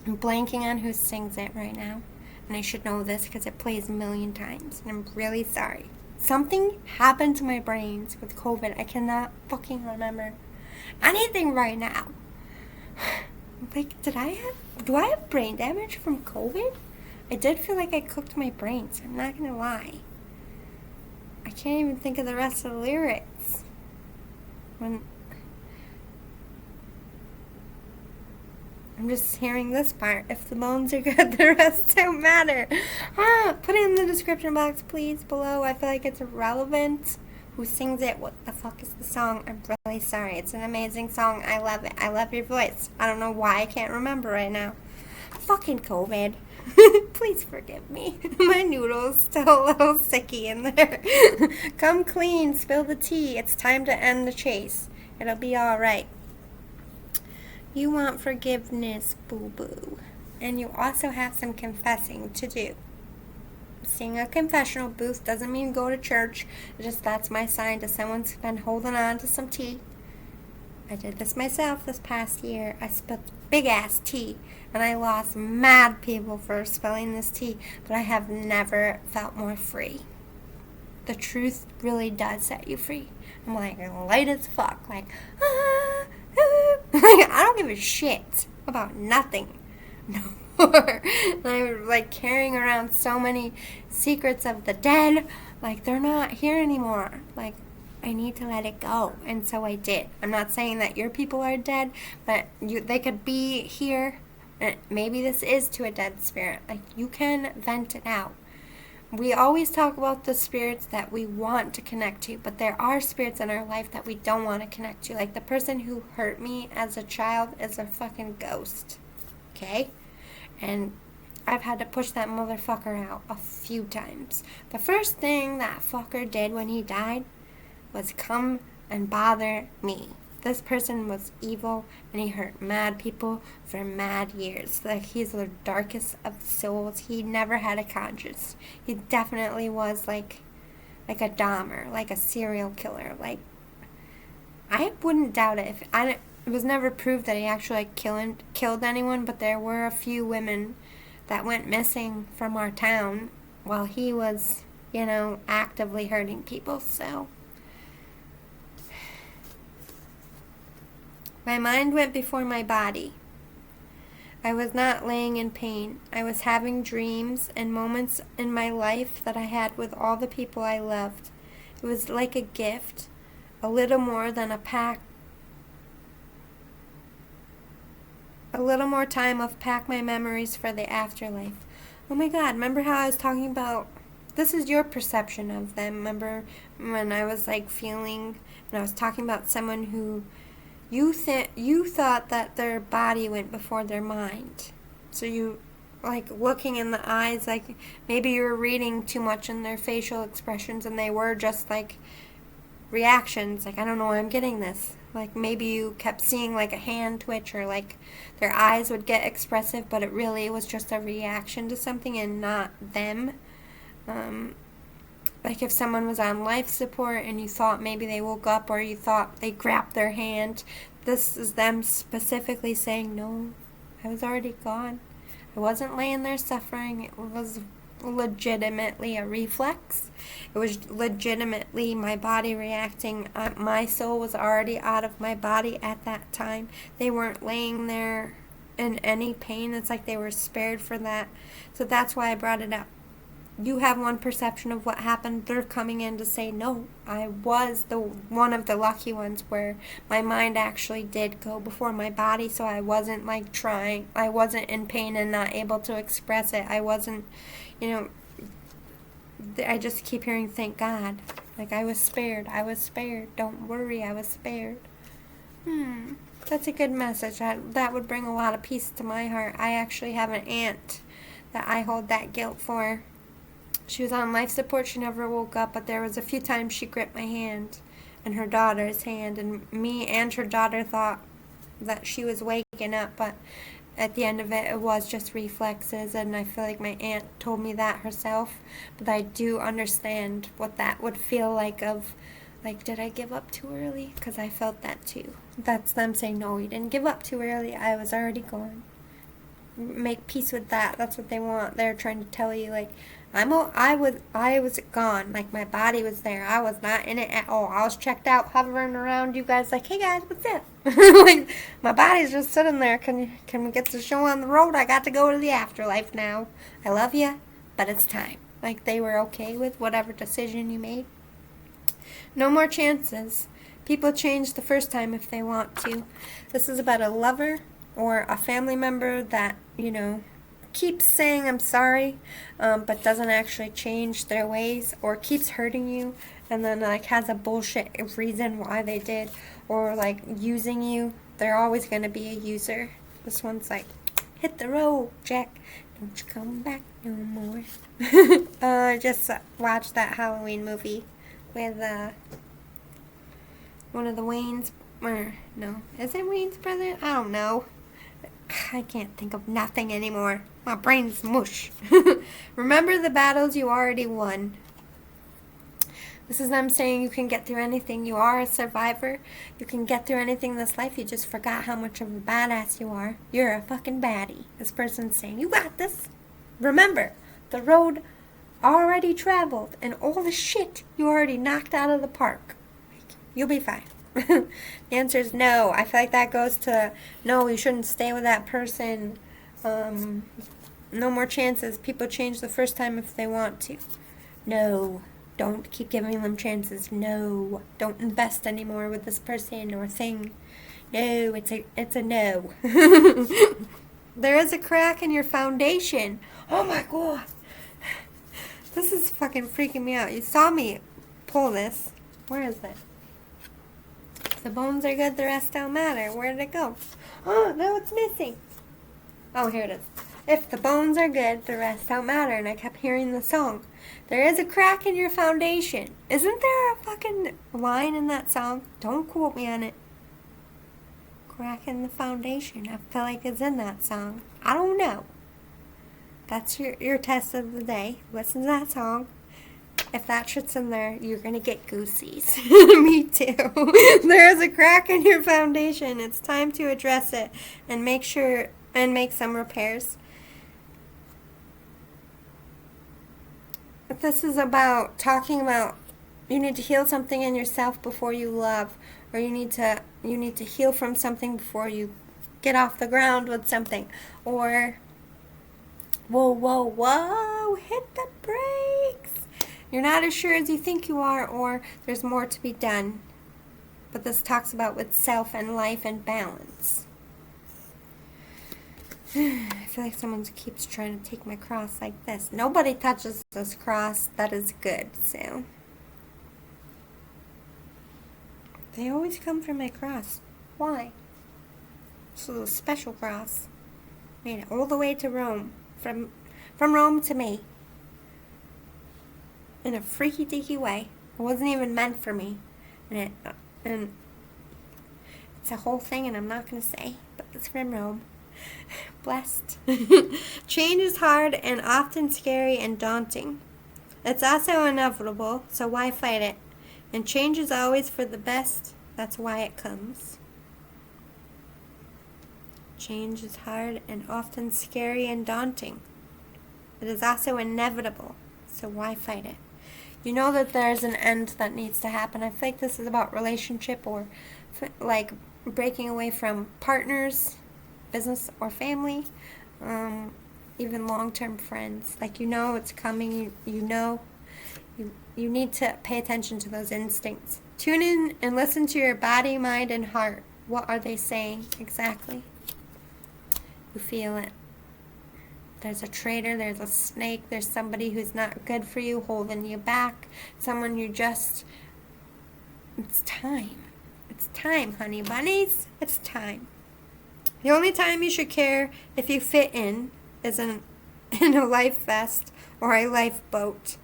I'm blanking on who sings it right now. And I should know this because it plays a million times. And I'm really sorry. Something happened to my brains with COVID. I cannot fucking remember anything right now. Like, do I have brain damage from COVID? I did feel like I cooked my brains. I'm not gonna lie. I can't even think of the rest of the lyrics. When I'm just hearing this part. If the bones are good, the rest don't matter. Put it in the description box, please, below. I feel like it's irrelevant. Who sings it? What the fuck is the song? I'm really sorry. It's an amazing song. I love it. I love your voice. I don't know why I can't remember right now. Fucking COVID. Please forgive me. My noodle's still a little sticky in there. Come clean. Spill the tea. It's time to end the chase. It'll be alright. You want forgiveness, boo-boo. And you also have some confessing to do. Seeing a confessional booth doesn't mean go to church. Just that's my sign to someone's been holding on to some tea. I did this myself this past year. I spilled big-ass tea, and I lost mad people for spilling this tea, but I have never felt more free. The truth really does set you free. I'm like light as fuck, like, I don't give a shit about nothing no more. And I'm like carrying around so many secrets of the dead, like they're not here anymore. Like, I need to let it go, and so I did. I'm not saying that your people are dead, but they could be here, and maybe this is to a dead spirit. Like, you can vent it out. We always talk about the spirits that we want to connect to, but there are spirits in our life that we don't want to connect to. Like, the person who hurt me as a child is a fucking ghost, okay? And I've had to push that motherfucker out a few times. The first thing that fucker did when he died was come and bother me. This person was evil, and he hurt mad people for mad years. Like, he's the darkest of souls. He never had a conscience. He definitely was like a Dahmer, like a serial killer. Like, I wouldn't doubt it. It was never proved that he actually killed anyone, but there were a few women that went missing from our town while he was, actively hurting people, so. My mind went before my body. I was not laying in pain. I was having dreams and moments in my life that I had with all the people I loved. It was like a gift, a little more than a little more time of pack my memories for the afterlife. Oh my God, remember how I was talking about, this is your perception of them. Remember when I was like feeling, and I was talking about someone who you thought that their body went before their mind. So you, like, looking in the eyes, like, maybe you were reading too much in their facial expressions, and they were just, like, reactions. Like, I don't know why I'm getting this. Like, maybe you kept seeing, like, a hand twitch, or, like, their eyes would get expressive, but it really was just a reaction to something and not them. Like, if someone was on life support and you thought maybe they woke up, or you thought they grabbed their hand, this is them specifically saying, no, I was already gone. I wasn't laying there suffering. It was legitimately a reflex. It was legitimately my body reacting. My soul was already out of my body at that time. They weren't laying there in any pain. It's like they were spared for that. So that's why I brought it up. You have one perception of what happened. They're coming in to say, no, I was one of the lucky ones where my mind actually did go before my body, so I wasn't like trying. I wasn't in pain and not able to express it. I wasn't, I just keep hearing, thank God. Like, I was spared. I was spared. Don't worry, I was spared. That's a good message. That would bring a lot of peace to my heart. I actually have an aunt that I hold that guilt for. She was on life support. She never woke up, but there was a few times she gripped my hand and her daughter's hand, and me and her daughter thought that she was waking up, but at the end of it, it was just reflexes, and I feel like my aunt told me that herself, but I do understand what that would feel like of, like, did I give up too early? Because I felt that too. That's them saying, no, you didn't give up too early. I was already gone. Make peace with that. That's what they want. They're trying to tell you, like, I was gone. Like, my body was there. I was not in it at all. I was checked out, hovering around you guys, like, hey guys, what's up? Like, my body's just sitting there. Can we get the show on the road? I got to go to the afterlife now. I love you, but it's time. Like, they were okay with whatever decision you made. No more chances. People change the first time if they want to. This is about a lover or a family member that, keeps saying I'm sorry, but doesn't actually change their ways, or keeps hurting you, and then has a bullshit reason why they did, or using you. They're always going to be a user. This one's like, hit the road, Jack. Don't you come back no more. Just watched that Halloween movie with one of the Wayans, or no, is it Wayne's brother? I don't know. I can't think of nothing anymore. My brain's mush. Remember the battles you already won. This is them saying you can get through anything. You are a survivor. You can get through anything in this life. You just forgot how much of a badass you are. You're a fucking baddie. This person's saying, you got this. Remember, the road already traveled and all the shit you already knocked out of the park. You'll be fine. The answer is no. I feel like that goes to, no, you shouldn't stay with that person. No more chances. People change the first time if they want to. No. Don't keep giving them chances. No. Don't invest anymore with this person or thing. No, it's a no. There is a crack in your foundation. Oh my god. This is fucking freaking me out. You saw me pull this. Where is it? If the bones are good, the rest don't matter. Where did it go? Oh, no, it's missing. Oh, here it is. If the bones are good, the rest don't matter. And I kept hearing the song. There is a crack in your foundation. Isn't there a fucking line in that song? Don't quote me on it. Crack in the foundation. I feel like it's in that song. I don't know. That's your test of the day. Listen to that song. If that shit's in there, you're gonna get goosies. Me too. There is a crack in your foundation. It's time to address it and make some repairs. This is about talking about you need to heal something in yourself before you love, or you need to heal from something before you get off the ground with something, or whoa, hit the brakes. You're not as sure as you think you are, or there's more to be done. But this talks about with self and life and balance. I feel like someone keeps trying to take my cross like this. Nobody touches this cross. That is good, so. They always come for my cross. Why? It's a little special cross. Made it all the way to Rome. From Rome to me. In a freaky deaky way. It wasn't even meant for me. And it's a whole thing, and I'm not going to say. But it's from Rome. Blessed. Change is hard and often scary and daunting. It's also inevitable, so why fight it? And change is always for the best. That's why it comes. Change is hard and often scary and daunting. It is also inevitable, so why fight it? You know that there's an end that needs to happen. I think this is about relationship, or breaking away from partners, business or family, even long-term friends. It's coming. You need to pay attention to those instincts. Tune in and listen to your body, mind, and heart. What are they saying exactly? You feel it. There's a traitor, there's a snake, there's somebody who's not good for you, holding you back, someone it's time. It's time, honey bunnies. It's time. The only time you should care if you fit in is in a life vest or a lifeboat.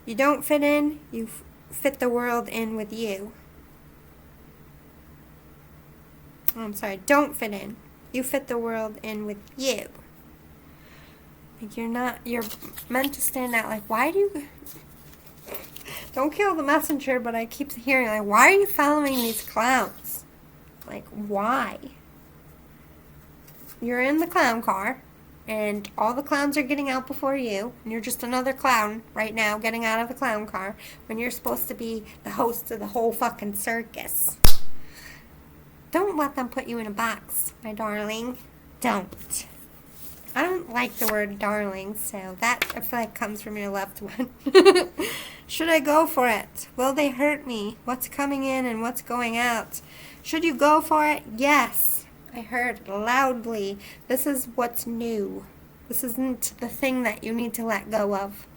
You don't fit in, you fit the world in with you. I'm sorry, don't fit in. You fit the world in with you. You're meant to stand out. Why do you... Don't kill the messenger, but I keep hearing, why are you following these clowns? Why? You're in the clown car, and all the clowns are getting out before you, and you're just another clown right now getting out of the clown car when you're supposed to be the host of the whole fucking circus. Don't let them put you in a box, my darling. Don't. I don't like the word darling, so that I feel like comes from your loved one. Should I go for it? Will they hurt me? What's coming in and what's going out? Should you go for it? Yes. I heard loudly. This is what's new. This isn't the thing that you need to let go of.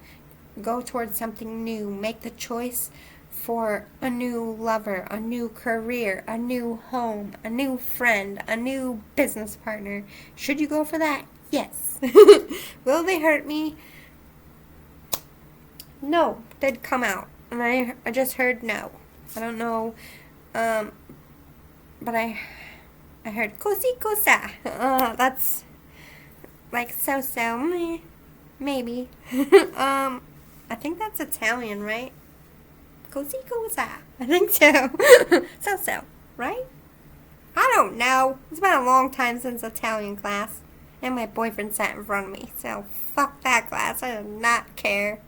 Go towards something new. Make the choice for a new lover, a new career, a new home, a new friend, a new business partner. Should you go for that? Yes. Will they hurt me? No, they'd come out. And I just heard no. I don't know. But I heard cosi cosa. That's like so meh, maybe. I think that's Italian, right? Cosi cosa. I think so. So, right? I don't know. It's been a long time since Italian class. And my boyfriend sat in front of me. So, fuck that class. I did not care.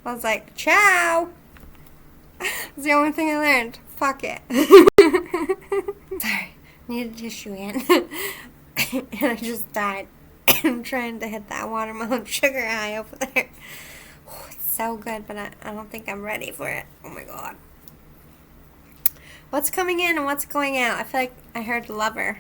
I was like, ciao. It's the only thing I learned. Fuck it. Sorry. Needed a tissue in. And I just died. I'm trying to hit that watermelon sugar high over there. Oh, it's so good, but I don't think I'm ready for it. Oh my god. What's coming in and what's going out? I feel like I heard lover.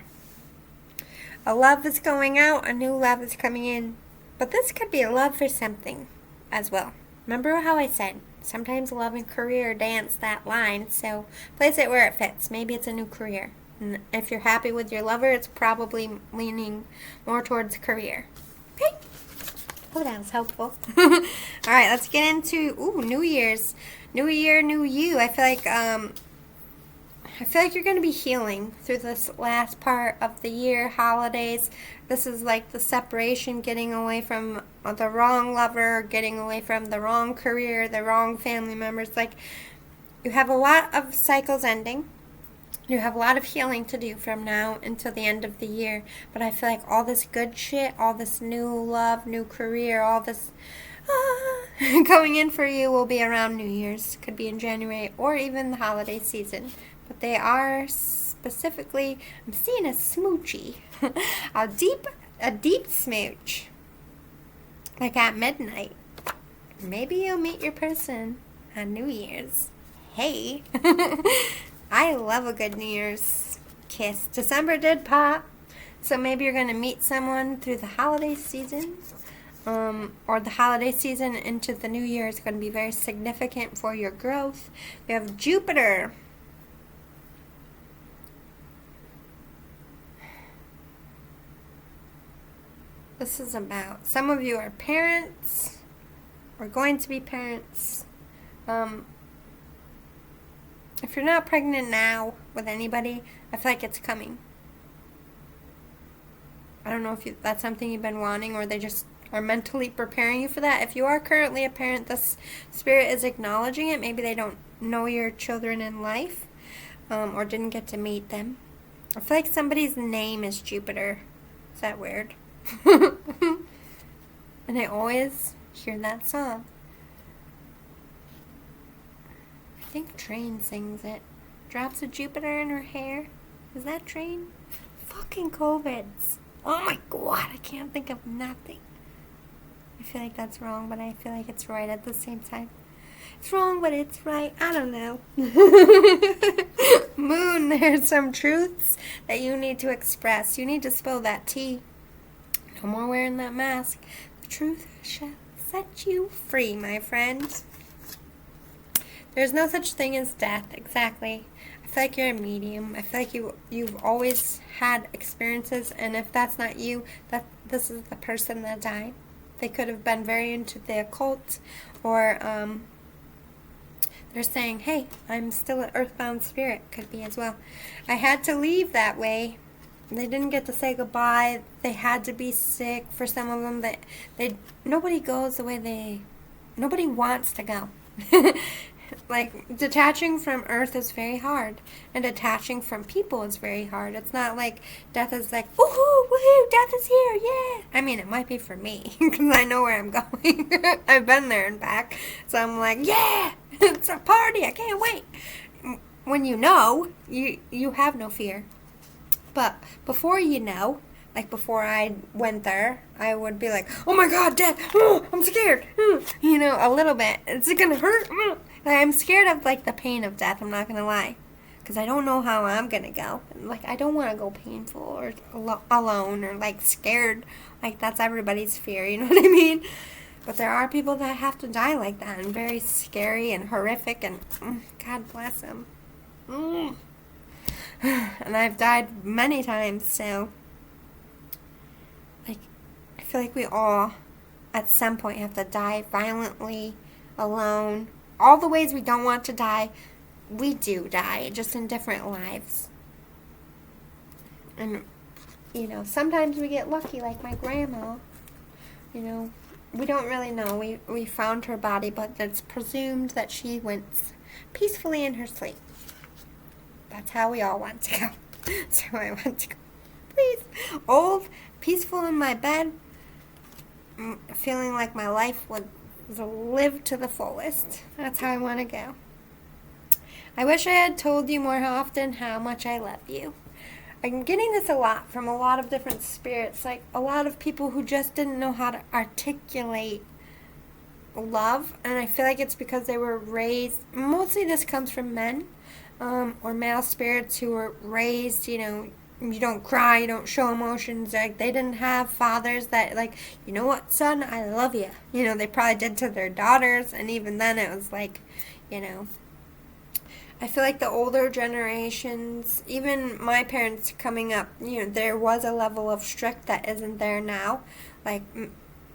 A love is going out, a new love is coming in. But this could be a love for something as well. Remember how I said, sometimes love and career dance that line, so place it where it fits. Maybe it's a new career. And if you're happy with your lover, it's probably leaning more towards career. Okay? Oh, that was helpful. Alright, let's get into, New Year's. New year, new you. I feel like you're going to be healing through this last part of the year, holidays. This is like the separation, getting away from the wrong lover, getting away from the wrong career, the wrong family members. Like, you have a lot of cycles ending. You have a lot of healing to do from now until the end of the year. But I feel like all this good shit, all this new love, new career, all this going in for you will be around New Year's. Could be in January or even the holiday season. But they are specifically, I'm seeing a smoochie. a deep smooch. Like at midnight. Maybe you'll meet your person on New Year's. Hey. I love a good New Year's kiss. December did pop. So maybe you're going to meet someone through the holiday season. Or the holiday season into the New Year is going to be very significant for your growth. We have Jupiter. This is about, some of you are parents, or going to be parents. If you're not pregnant now with anybody, I feel like it's coming. I don't know if that's something you've been wanting, or they just are mentally preparing you for that. If you are currently a parent, this spirit is acknowledging it. Maybe they don't know your children in life, or didn't get to meet them. I feel like somebody's name is Jupiter. Is that weird? And I always hear that song. I think Train sings it. Drops of Jupiter in her hair. Is that Train? Fucking COVIDs. Oh my god, I can't think of nothing. I feel like that's wrong, but I feel like it's right at the same time. It's wrong, but it's right. I don't know. Moon, there's some truths that you need to express. You need to spill that tea. No more wearing that mask. The truth shall set you free, my friend. There's no such thing as death. Exactly. I feel like you're a medium. I feel like you've always had experiences, and if that's not you, this is the person that died. They could have been very into the occult, or they're saying, hey, I'm still an earthbound spirit. Could be as well. I had to leave that way. They didn't get to say goodbye. They had to be sick. For some of them, nobody goes the way nobody wants to go. Like, detaching from Earth is very hard, and detaching from people is very hard. It's not like death is like, woohoo, woohoo, death is here, yeah. I mean, it might be for me, because I know where I'm going. I've been there and back, so I'm like, yeah, it's a party, I can't wait. When you know, you have no fear. But before you know, like before I went there, I would be like, oh my god, death, oh, I'm scared, you know, a little bit. Is it gonna hurt? Like, I'm scared of like the pain of death, I'm not gonna lie. Because I don't know how I'm gonna go. Like, I don't want to go painful or alone or like scared. Like, that's everybody's fear, you know what I mean? But there are people that have to die like that, and very scary and horrific, and God bless them. And I've died many times, so like, I feel like we all at some point have to die violently, alone. All the ways we don't want to die, we do die, just in different lives. And, you know, sometimes we get lucky, like my grandma. You know, we don't really know. We found her body, but it's presumed that she went peacefully in her sleep. That's how we all want to go. So I want to go. Please. Old, peaceful in my bed, feeling like my life was lived to the fullest. That's how I want to go. I wish I had told you more often how much I love you. I'm getting this a lot from a lot of different spirits, like a lot of people who just didn't know how to articulate love, and I feel like it's because they were raised, mostly this comes from men, or male spirits who were raised, you know, you don't cry, you don't show emotions, like they didn't have fathers that, like, you know what, son, I love you. You know, they probably did to their daughters, and even then it was like, you know, I feel like the older generations, even my parents coming up, you know, there was a level of strict that isn't there now. Like,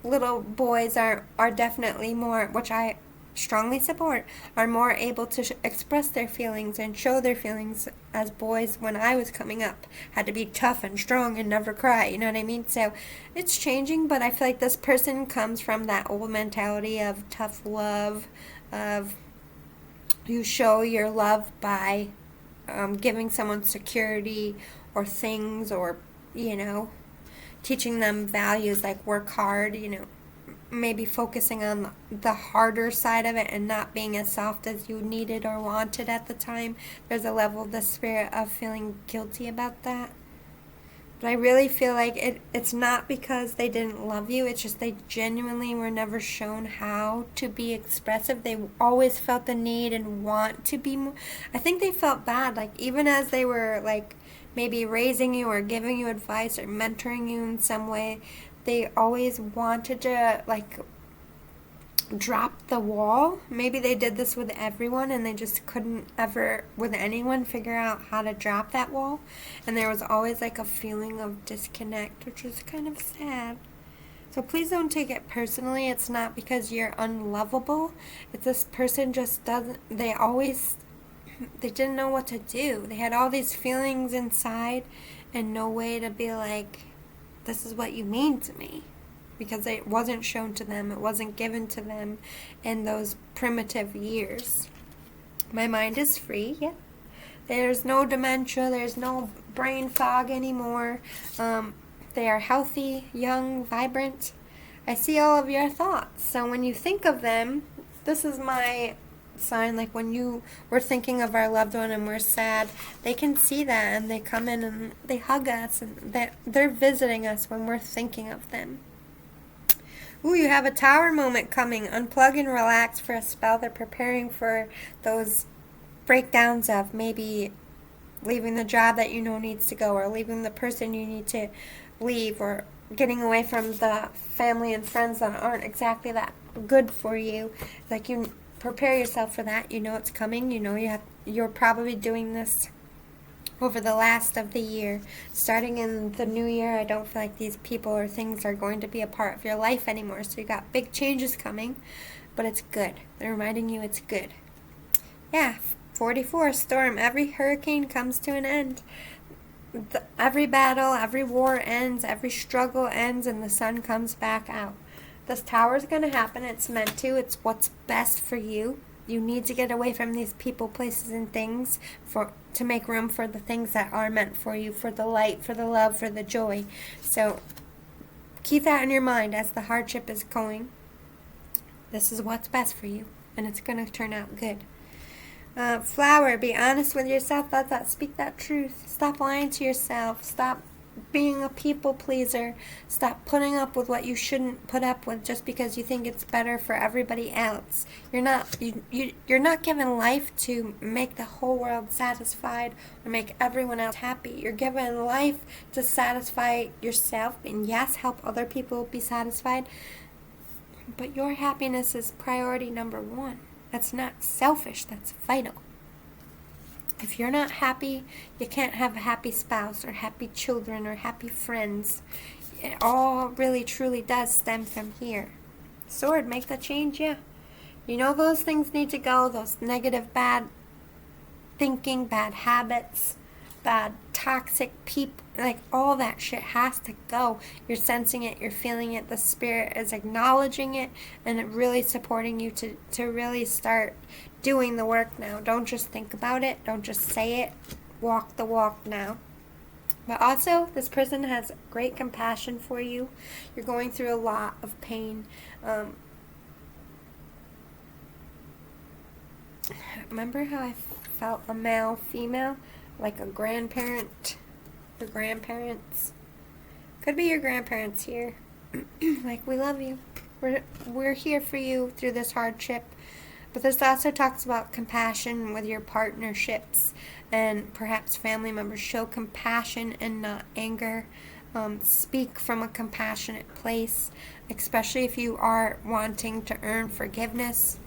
little boys are definitely more, which I strongly support, are more able to express their feelings and show their feelings, as boys when I was coming up had to be tough and strong and never cry, you know what I mean? So it's changing, but I feel like this person comes from that old mentality of tough love, of you show your love by giving someone security or things, or, you know, teaching them values like work hard, you know, maybe focusing on the harder side of it and not being as soft as you needed or wanted at the time. There's a level of the spirit of feeling guilty about that. But I really feel like it's not because they didn't love you. It's just they genuinely were never shown how to be expressive. They always felt the need and want to be more. I think they felt bad. Like, even as they were, like, maybe raising you or giving you advice or mentoring you in some way, they always wanted to, like, drop the wall. Maybe they did this with everyone and they just couldn't ever with anyone figure out how to drop that wall, and there was always like a feeling of disconnect, which was kind of sad. So please don't take it personally. It's not because you're unlovable. It's this person just doesn't, they didn't know what to do. They had all these feelings inside and no way to be like, this is what you mean to me. Because it wasn't shown to them, it wasn't given to them in those primitive years. My mind is free, yeah. There's no dementia, there's no brain fog anymore. They are healthy, young, vibrant. I see all of your thoughts. So when you think of them, this is my sign, like when you were thinking of our loved one and we're sad, they can see that and they come in and they hug us, and they're visiting us when we're thinking of them. Ooh, you have a tower moment coming. Unplug and relax for a spell. They're preparing for those breakdowns of maybe leaving the job that you know needs to go, or leaving the person you need to leave, or getting away from the family and friends that aren't exactly that good for you. Like, you prepare yourself for that. You know it's coming. You know you're probably doing this over the last of the year. Starting in the new year, I don't feel like these people or things are going to be a part of your life anymore. So you got big changes coming, but it's good. They're reminding you it's good. Yeah, 44, storm. Every hurricane comes to an end. Every battle, every war ends, every struggle ends, and the sun comes back out. This tower is going to happen. It's meant to. It's what's best for you. You need to get away from these people, places, and things to make room for the things that are meant for you, for the light, for the love, for the joy. So keep that in your mind as the hardship is going. This is what's best for you, and it's going to turn out good. Flower, be honest with yourself. Let that speak that truth. Stop lying to yourself. Stop being a people pleaser. Stop putting up with what you shouldn't put up with just because you think it's better for everybody else. You're not given life to make the whole world satisfied or make everyone else happy. You're given life to satisfy yourself and yes, help other people be satisfied. But your happiness is priority number one. That's not selfish, that's vital. If you're not happy, you can't have a happy spouse or happy children or happy friends. It all really truly does stem from here. Sword, make the change, yeah. You know those things need to go, those negative, bad thinking, bad habits, bad toxic people, like all that shit has to go. You're sensing it, you're feeling it, the spirit is acknowledging it, and it really supporting you to really start doing the work now. Don't just think about it, don't just say it, walk the walk now. But also, this person has great compassion for you. You're going through a lot of pain. Remember how I felt a male, female? Like a grandparent, your grandparents. Could be your grandparents here. Like, we love you. We're here for you through this hardship. But this also talks about compassion with your partnerships and perhaps family members. Show compassion and not anger. Speak from a compassionate place, especially if you are wanting to earn forgiveness.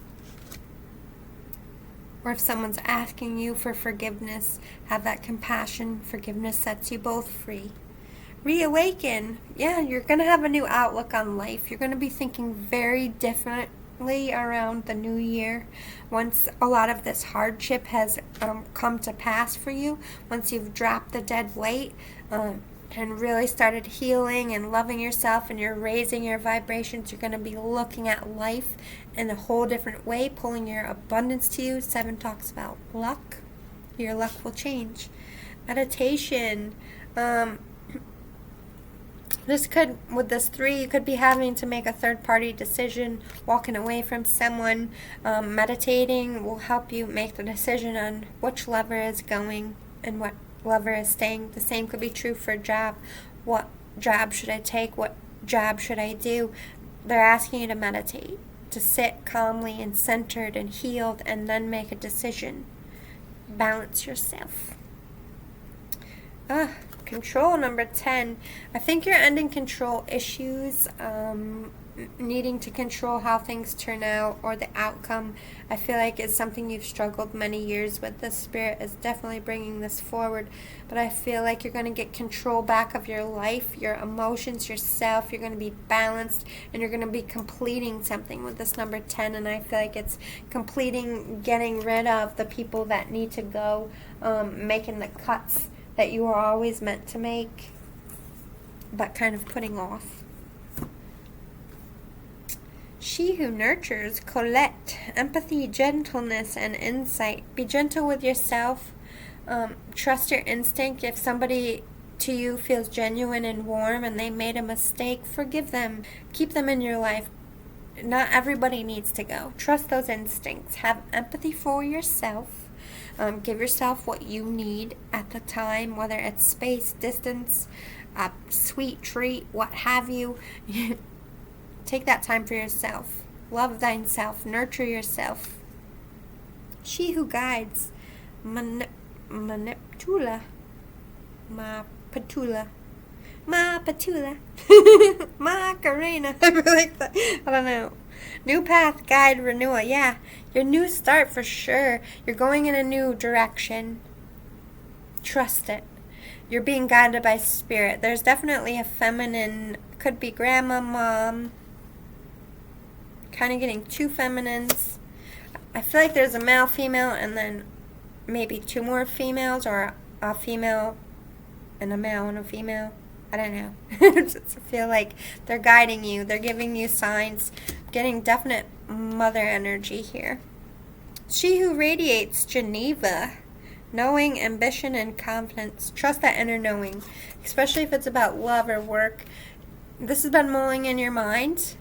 Or if someone's asking you for forgiveness, have that compassion. Forgiveness sets you both free. Reawaken. Yeah, you're going to have a new outlook on life. You're going to be thinking very differently around the new year. Once a lot of this hardship has come to pass for you, once you've dropped the dead weight and really started healing and loving yourself and you're raising your vibrations, you're going to be looking at life in a whole different way, pulling your abundance to you. 7 talks about luck. Your luck will change. Meditation. With this 3, you could be having to make a third-party decision, walking away from someone. Meditating will help you make the decision on which lever is going and what lever is staying. The same could be true for a job. What job should I take? What job should I do? They're asking you to meditate, to sit calmly and centered and healed, and then make a decision. Balance yourself. Control, number 10. I think you're ending control issues, needing to control how things turn out or the outcome. I feel like it's something you've struggled many years with. The spirit is definitely bringing this forward, but I feel like you're going to get control back of your life, your emotions, yourself. You're going to be balanced, and you're going to be completing something with this number 10, and I feel like it's completing, getting rid of the people that need to go, making the cuts that you were always meant to make, but kind of putting off. She who nurtures, Colette, empathy, gentleness, and insight. Be gentle with yourself. Trust your instinct. If somebody to you feels genuine and warm and they made a mistake, forgive them. Keep them in your life. Not everybody needs to go. Trust those instincts. Have empathy for yourself. Give yourself what you need at the time, whether it's space, distance, a sweet treat, what have you. Take that time for yourself. Love thyself. Nurture yourself. She who guides, Maniptula. Patula. Macarena. I like that. I don't know. New path, guide, renewal. Yeah, your new start for sure. You're going in a new direction. Trust it. You're being guided by spirit. There's definitely a feminine, could be grandma, mom. Kind of getting 2 feminines. I feel like there's a male, female, and then maybe 2 more females, or a female and a male and a female. I don't know. I just feel like they're guiding you. They're giving you signs. Getting definite mother energy here. She who radiates, Geneva. Knowing, ambition, and confidence. Trust that inner knowing. Especially if it's about love or work. This has been mulling in your mind.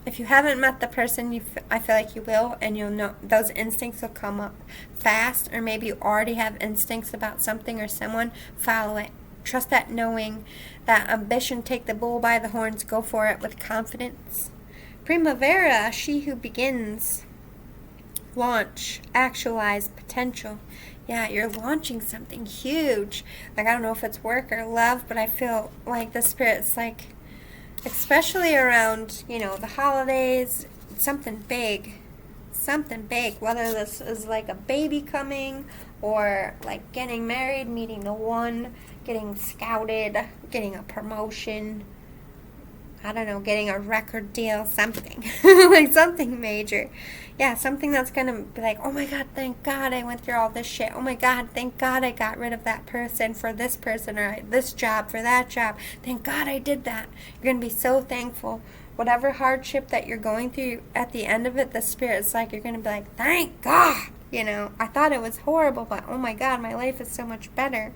If you haven't met the person, I feel like you will, and you'll know those instincts will come up fast, or maybe you already have instincts about something or someone. Follow it. Trust that knowing, that ambition, take the bull by the horns, go for it with confidence. Primavera, she who begins. Launch, actualize, potential. Yeah, you're launching something huge. Like, I don't know if it's work or love, but I feel like the Spirit's like, especially around, the holidays, something big. Something big, whether this is like a baby coming or like getting married, meeting the one, getting scouted, getting a promotion, I don't know, getting a record deal, something. Like something major. Yeah, something that's going to be like, oh my God, thank God I went through all this shit. Oh my God, thank God I got rid of that person for this person, or this job for that job. Thank God I did that. You're going to be so thankful. Whatever hardship that you're going through, at the end of it, the Spirit's like, you're going to be like, thank God. I thought it was horrible, but oh my God, my life is so much better.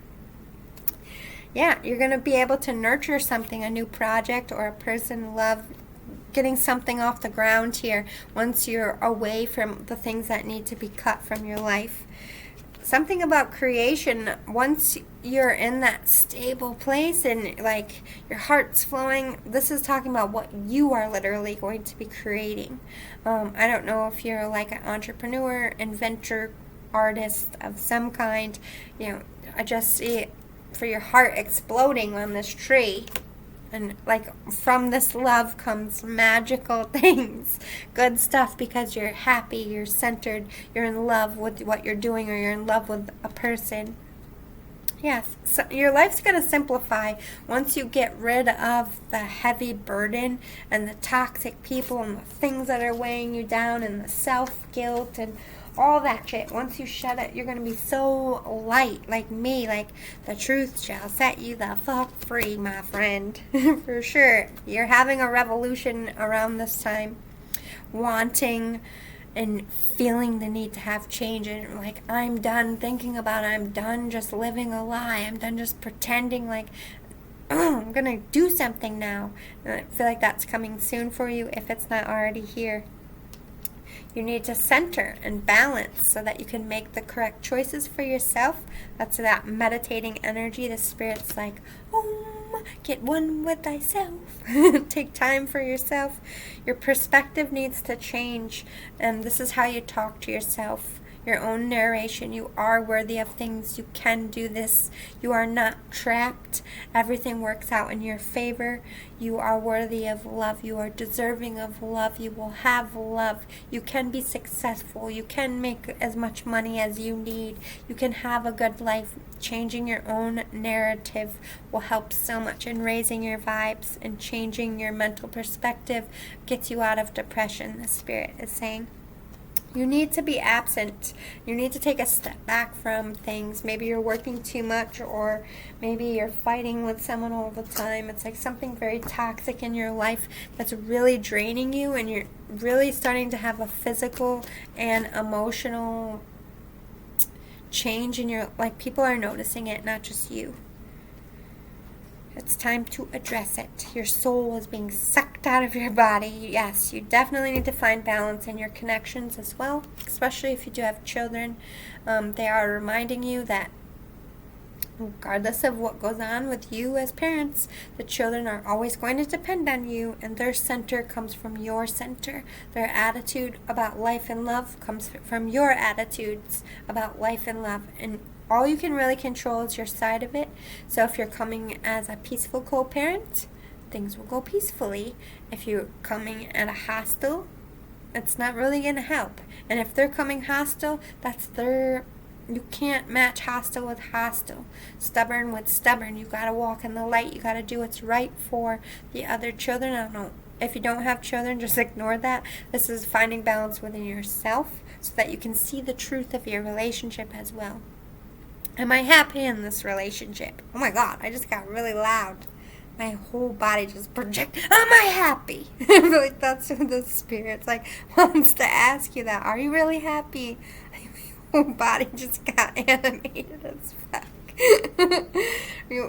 Yeah, you're going to be able to nurture something, a new project or a person, love, getting something off the ground here once you're away from the things that need to be cut from your life. Something about creation, once you're in that stable place and like your heart's flowing, this is talking about what you are literally going to be creating. I don't know if you're like an entrepreneur, inventor, artist of some kind. I just see it for your heart exploding on this tree. And like from this love comes magical things, good stuff, because you're happy, you're centered, you're in love with what you're doing, or you're in love with a person. Yes, so your life's going to simplify once you get rid of the heavy burden and the toxic people and the things that are weighing you down and the self-guilt and all that shit. Once you shed it, you're going to be so light, like me, like the truth shall set you the fuck free, my friend. For sure. You're having a revolution around this time, wanting and feeling the need to have change, and like, I'm done thinking about it. I'm done just living a lie. I'm done just pretending like, oh, I'm going to do something now. And I feel like that's coming soon for you if it's not already here. You need to center and balance so that you can make the correct choices for yourself. That's that meditating energy. The Spirit's like, get one with thyself. Take time for yourself. Your perspective needs to change, and this is how you talk to yourself. Your own narration. You are worthy of things. You can do this. You are not trapped. Everything works out in your favor. You are worthy of love. You are deserving of love. You will have love. You can be successful. You can make as much money as you need. You can have a good life. Changing your own narrative will help so much in raising your vibes and changing your mental perspective. Gets you out of depression, the Spirit is saying. You need to be absent. You need to take a step back from things. Maybe you're working too much, or maybe you're fighting with someone all the time. It's like something very toxic in your life that's really draining you, and you're really starting to have a physical and emotional change in your, like, people are noticing it, not just you. It's time to address it. Your soul is being sucked out of your body. Yes, you definitely need to find balance in your connections as well, especially if you do have children. They are reminding you that regardless of what goes on with you as parents, the children are always going to depend on you, and their center comes from your center. Their attitude about life and love comes from your attitudes about life and love, and all you can really control is your side of it. So if you're coming as a peaceful co-parent, things will go peacefully. If you're coming at a hostile, it's not really going to help. And if they're coming hostile, you can't match hostile with hostile. Stubborn with stubborn. You got to walk in the light. You got to do what's right for the other children. I don't know. If you don't have children, just ignore that. This is finding balance within yourself so that you can see the truth of your relationship as well. Am I happy in this relationship? Oh my God, I just got really loud. My whole body just projected. Am I happy? I feel like that's what the Spirit's like wants to ask you that. Are you really happy? My whole body just got animated as fuck.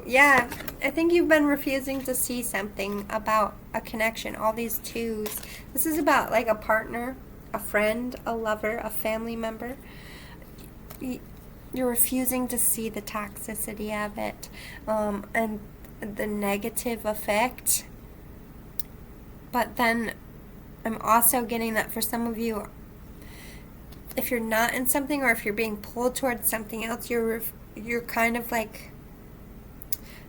Yeah, I think you've been refusing to see something about a connection. All these twos. This is about like a partner, a friend, a lover, a family member. You're refusing to see the toxicity of it, and the negative effect. But then I'm also getting that for some of you, if you're not in something, or if you're being pulled towards something else, you're kind of like,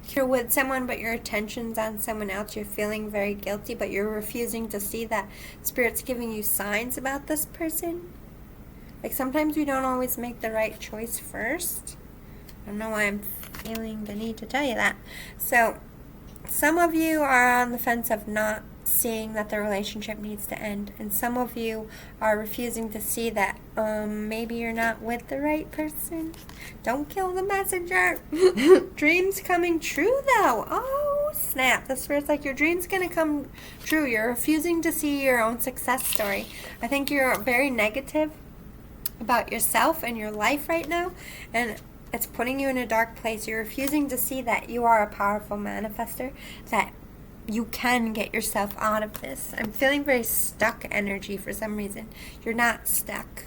you're with someone but your attention's on someone else. You're feeling very guilty, but you're refusing to see that Spirit's giving you signs about this person. Like, sometimes we don't always make the right choice first. I don't know why I'm feeling the need to tell you that. So some of you are on the fence of not seeing that the relationship needs to end, and some of you are refusing to see that maybe you're not with the right person. Don't kill the messenger. Dreams coming true though. Oh snap, the Spirit's like, your dream's gonna come true. You're refusing to see your own success story. I think you're very negative about yourself and your life right now, and it's putting you in a dark place. You're refusing to see that you are a powerful manifester, that you can get yourself out of this. I'm feeling very stuck energy for some reason. You're not stuck.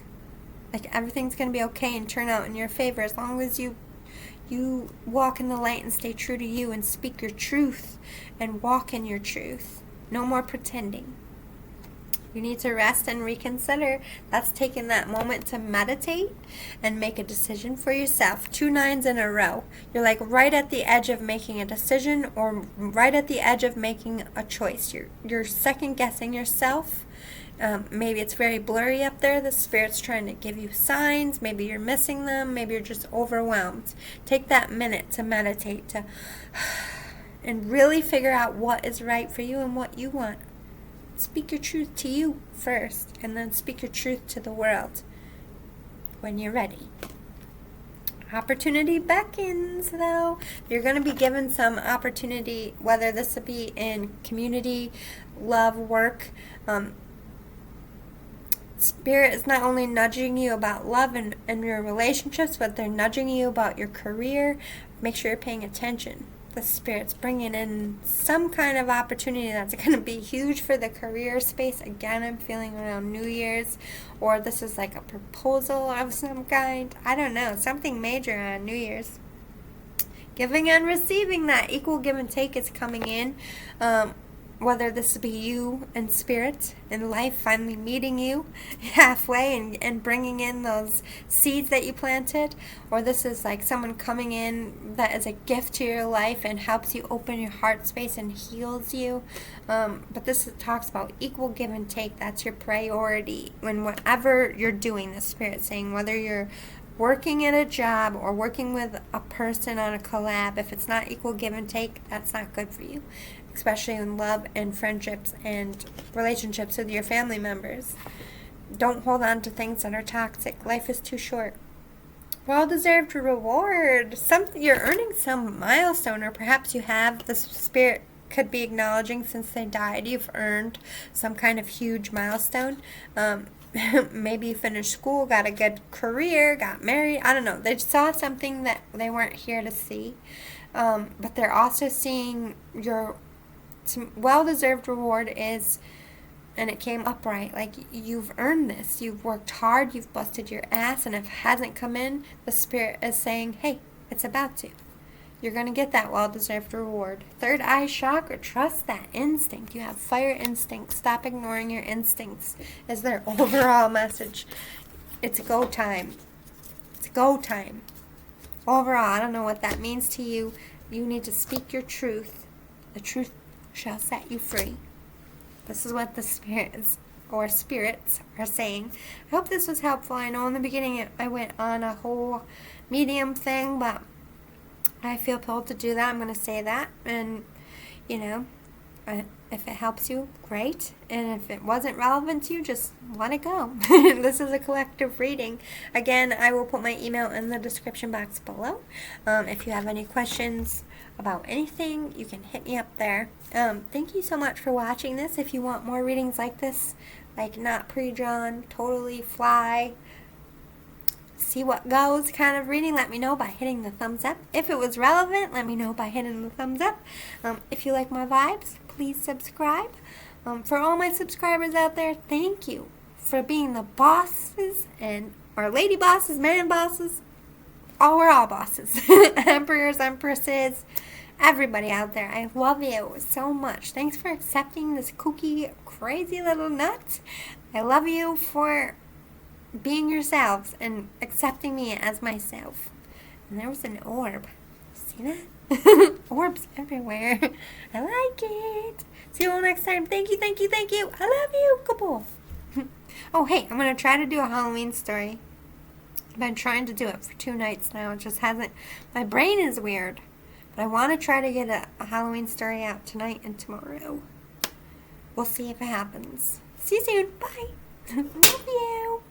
Like, everything's going to be okay and turn out in your favor as long as you walk in the light and stay true to you and speak your truth and walk in your truth. No more pretending. You need to rest and reconsider. That's taking that moment to meditate and make a decision for yourself. 2 9s in a row. You're like right at the edge of making a decision, or right at the edge of making a choice. You're second guessing yourself. Maybe it's very blurry up there. The Spirit's trying to give you signs. Maybe you're missing them. Maybe you're just overwhelmed. Take that minute to meditate, and really figure out what is right for you and what you want. Speak your truth to you first, and then speak your truth to the world when you're ready. Opportunity beckons, though. You're going to be given some opportunity, whether this will be in community, love, work. Spirit is not only nudging you about love and your relationships, but they're nudging you about your career. Make sure you're paying attention. The Spirit's bringing in some kind of opportunity that's going to be huge for the career space. Again, I'm feeling around New Year's, or this is like a proposal of some kind. I don't know, something major on New Year's. Giving and receiving, that equal give and take is coming in. Whether this be you and Spirit and life finally meeting you halfway and bringing in those seeds that you planted, or this is like someone coming in that is a gift to your life and helps you open your heart space and heals you. But this talks about equal give and take. That's your priority when whatever you're doing. The Spirit's saying, whether you're working at a job or working with a person on a collab, if it's not equal give and take, that's not good for you, especially in love and friendships and relationships with your family members. Don't hold on to things that are toxic. Life is too short. Well-deserved reward. You're earning some milestone, or perhaps you have. The Spirit could be acknowledging, since they died, you've earned some kind of huge milestone. Maybe you finished school, got a good career, got married. I don't know. They saw something that they weren't here to see. But they're also seeing your well-deserved reward is, and it came upright, like you've earned this. You've worked hard, you've busted your ass, and if it hasn't come in, the Spirit is saying, hey, it's about to. You're going to get that well-deserved reward. Third eye chakra, trust that instinct. You have fire instinct. Stop ignoring your instincts is their overall message. It's go time. It's go time. Overall, I don't know what that means to you. You need to speak your truth. The truth shall set you free. This is what the spirits are saying. I hope this was helpful. I know in the beginning I went on a whole medium thing, but I feel pulled to do that. I'm going to say that. And, if it helps you, great. And if it wasn't relevant to you, just let it go. This is a collective reading. Again, I will put my email in the description box below. If you have any questions about anything, you can hit me up there. Thank you so much for watching this. If you want more readings like this, like not pre-drawn, totally fly, see what goes kind of reading, let me know by hitting the thumbs up. If it was relevant, let me know by hitting the thumbs up. If you like my vibes, please subscribe. For all my subscribers out there, thank you for being the bosses and our lady bosses, man bosses. we're all bosses. Emperors, empresses, everybody out there. I love you so much. Thanks for accepting this kooky, crazy little nut. I love you for being yourselves and accepting me as myself. And there was an orb. See that? Orbs everywhere. I like it. See you all next time. Thank you, thank you, thank you. I love you. Couple. Oh, hey, I'm going to try to do a Halloween story. I've been trying to do it for 2 nights now. It just hasn't. My brain is weird. But I want to try to get a Halloween story out tonight and tomorrow. We'll see if it happens. See you soon. Bye. Love you.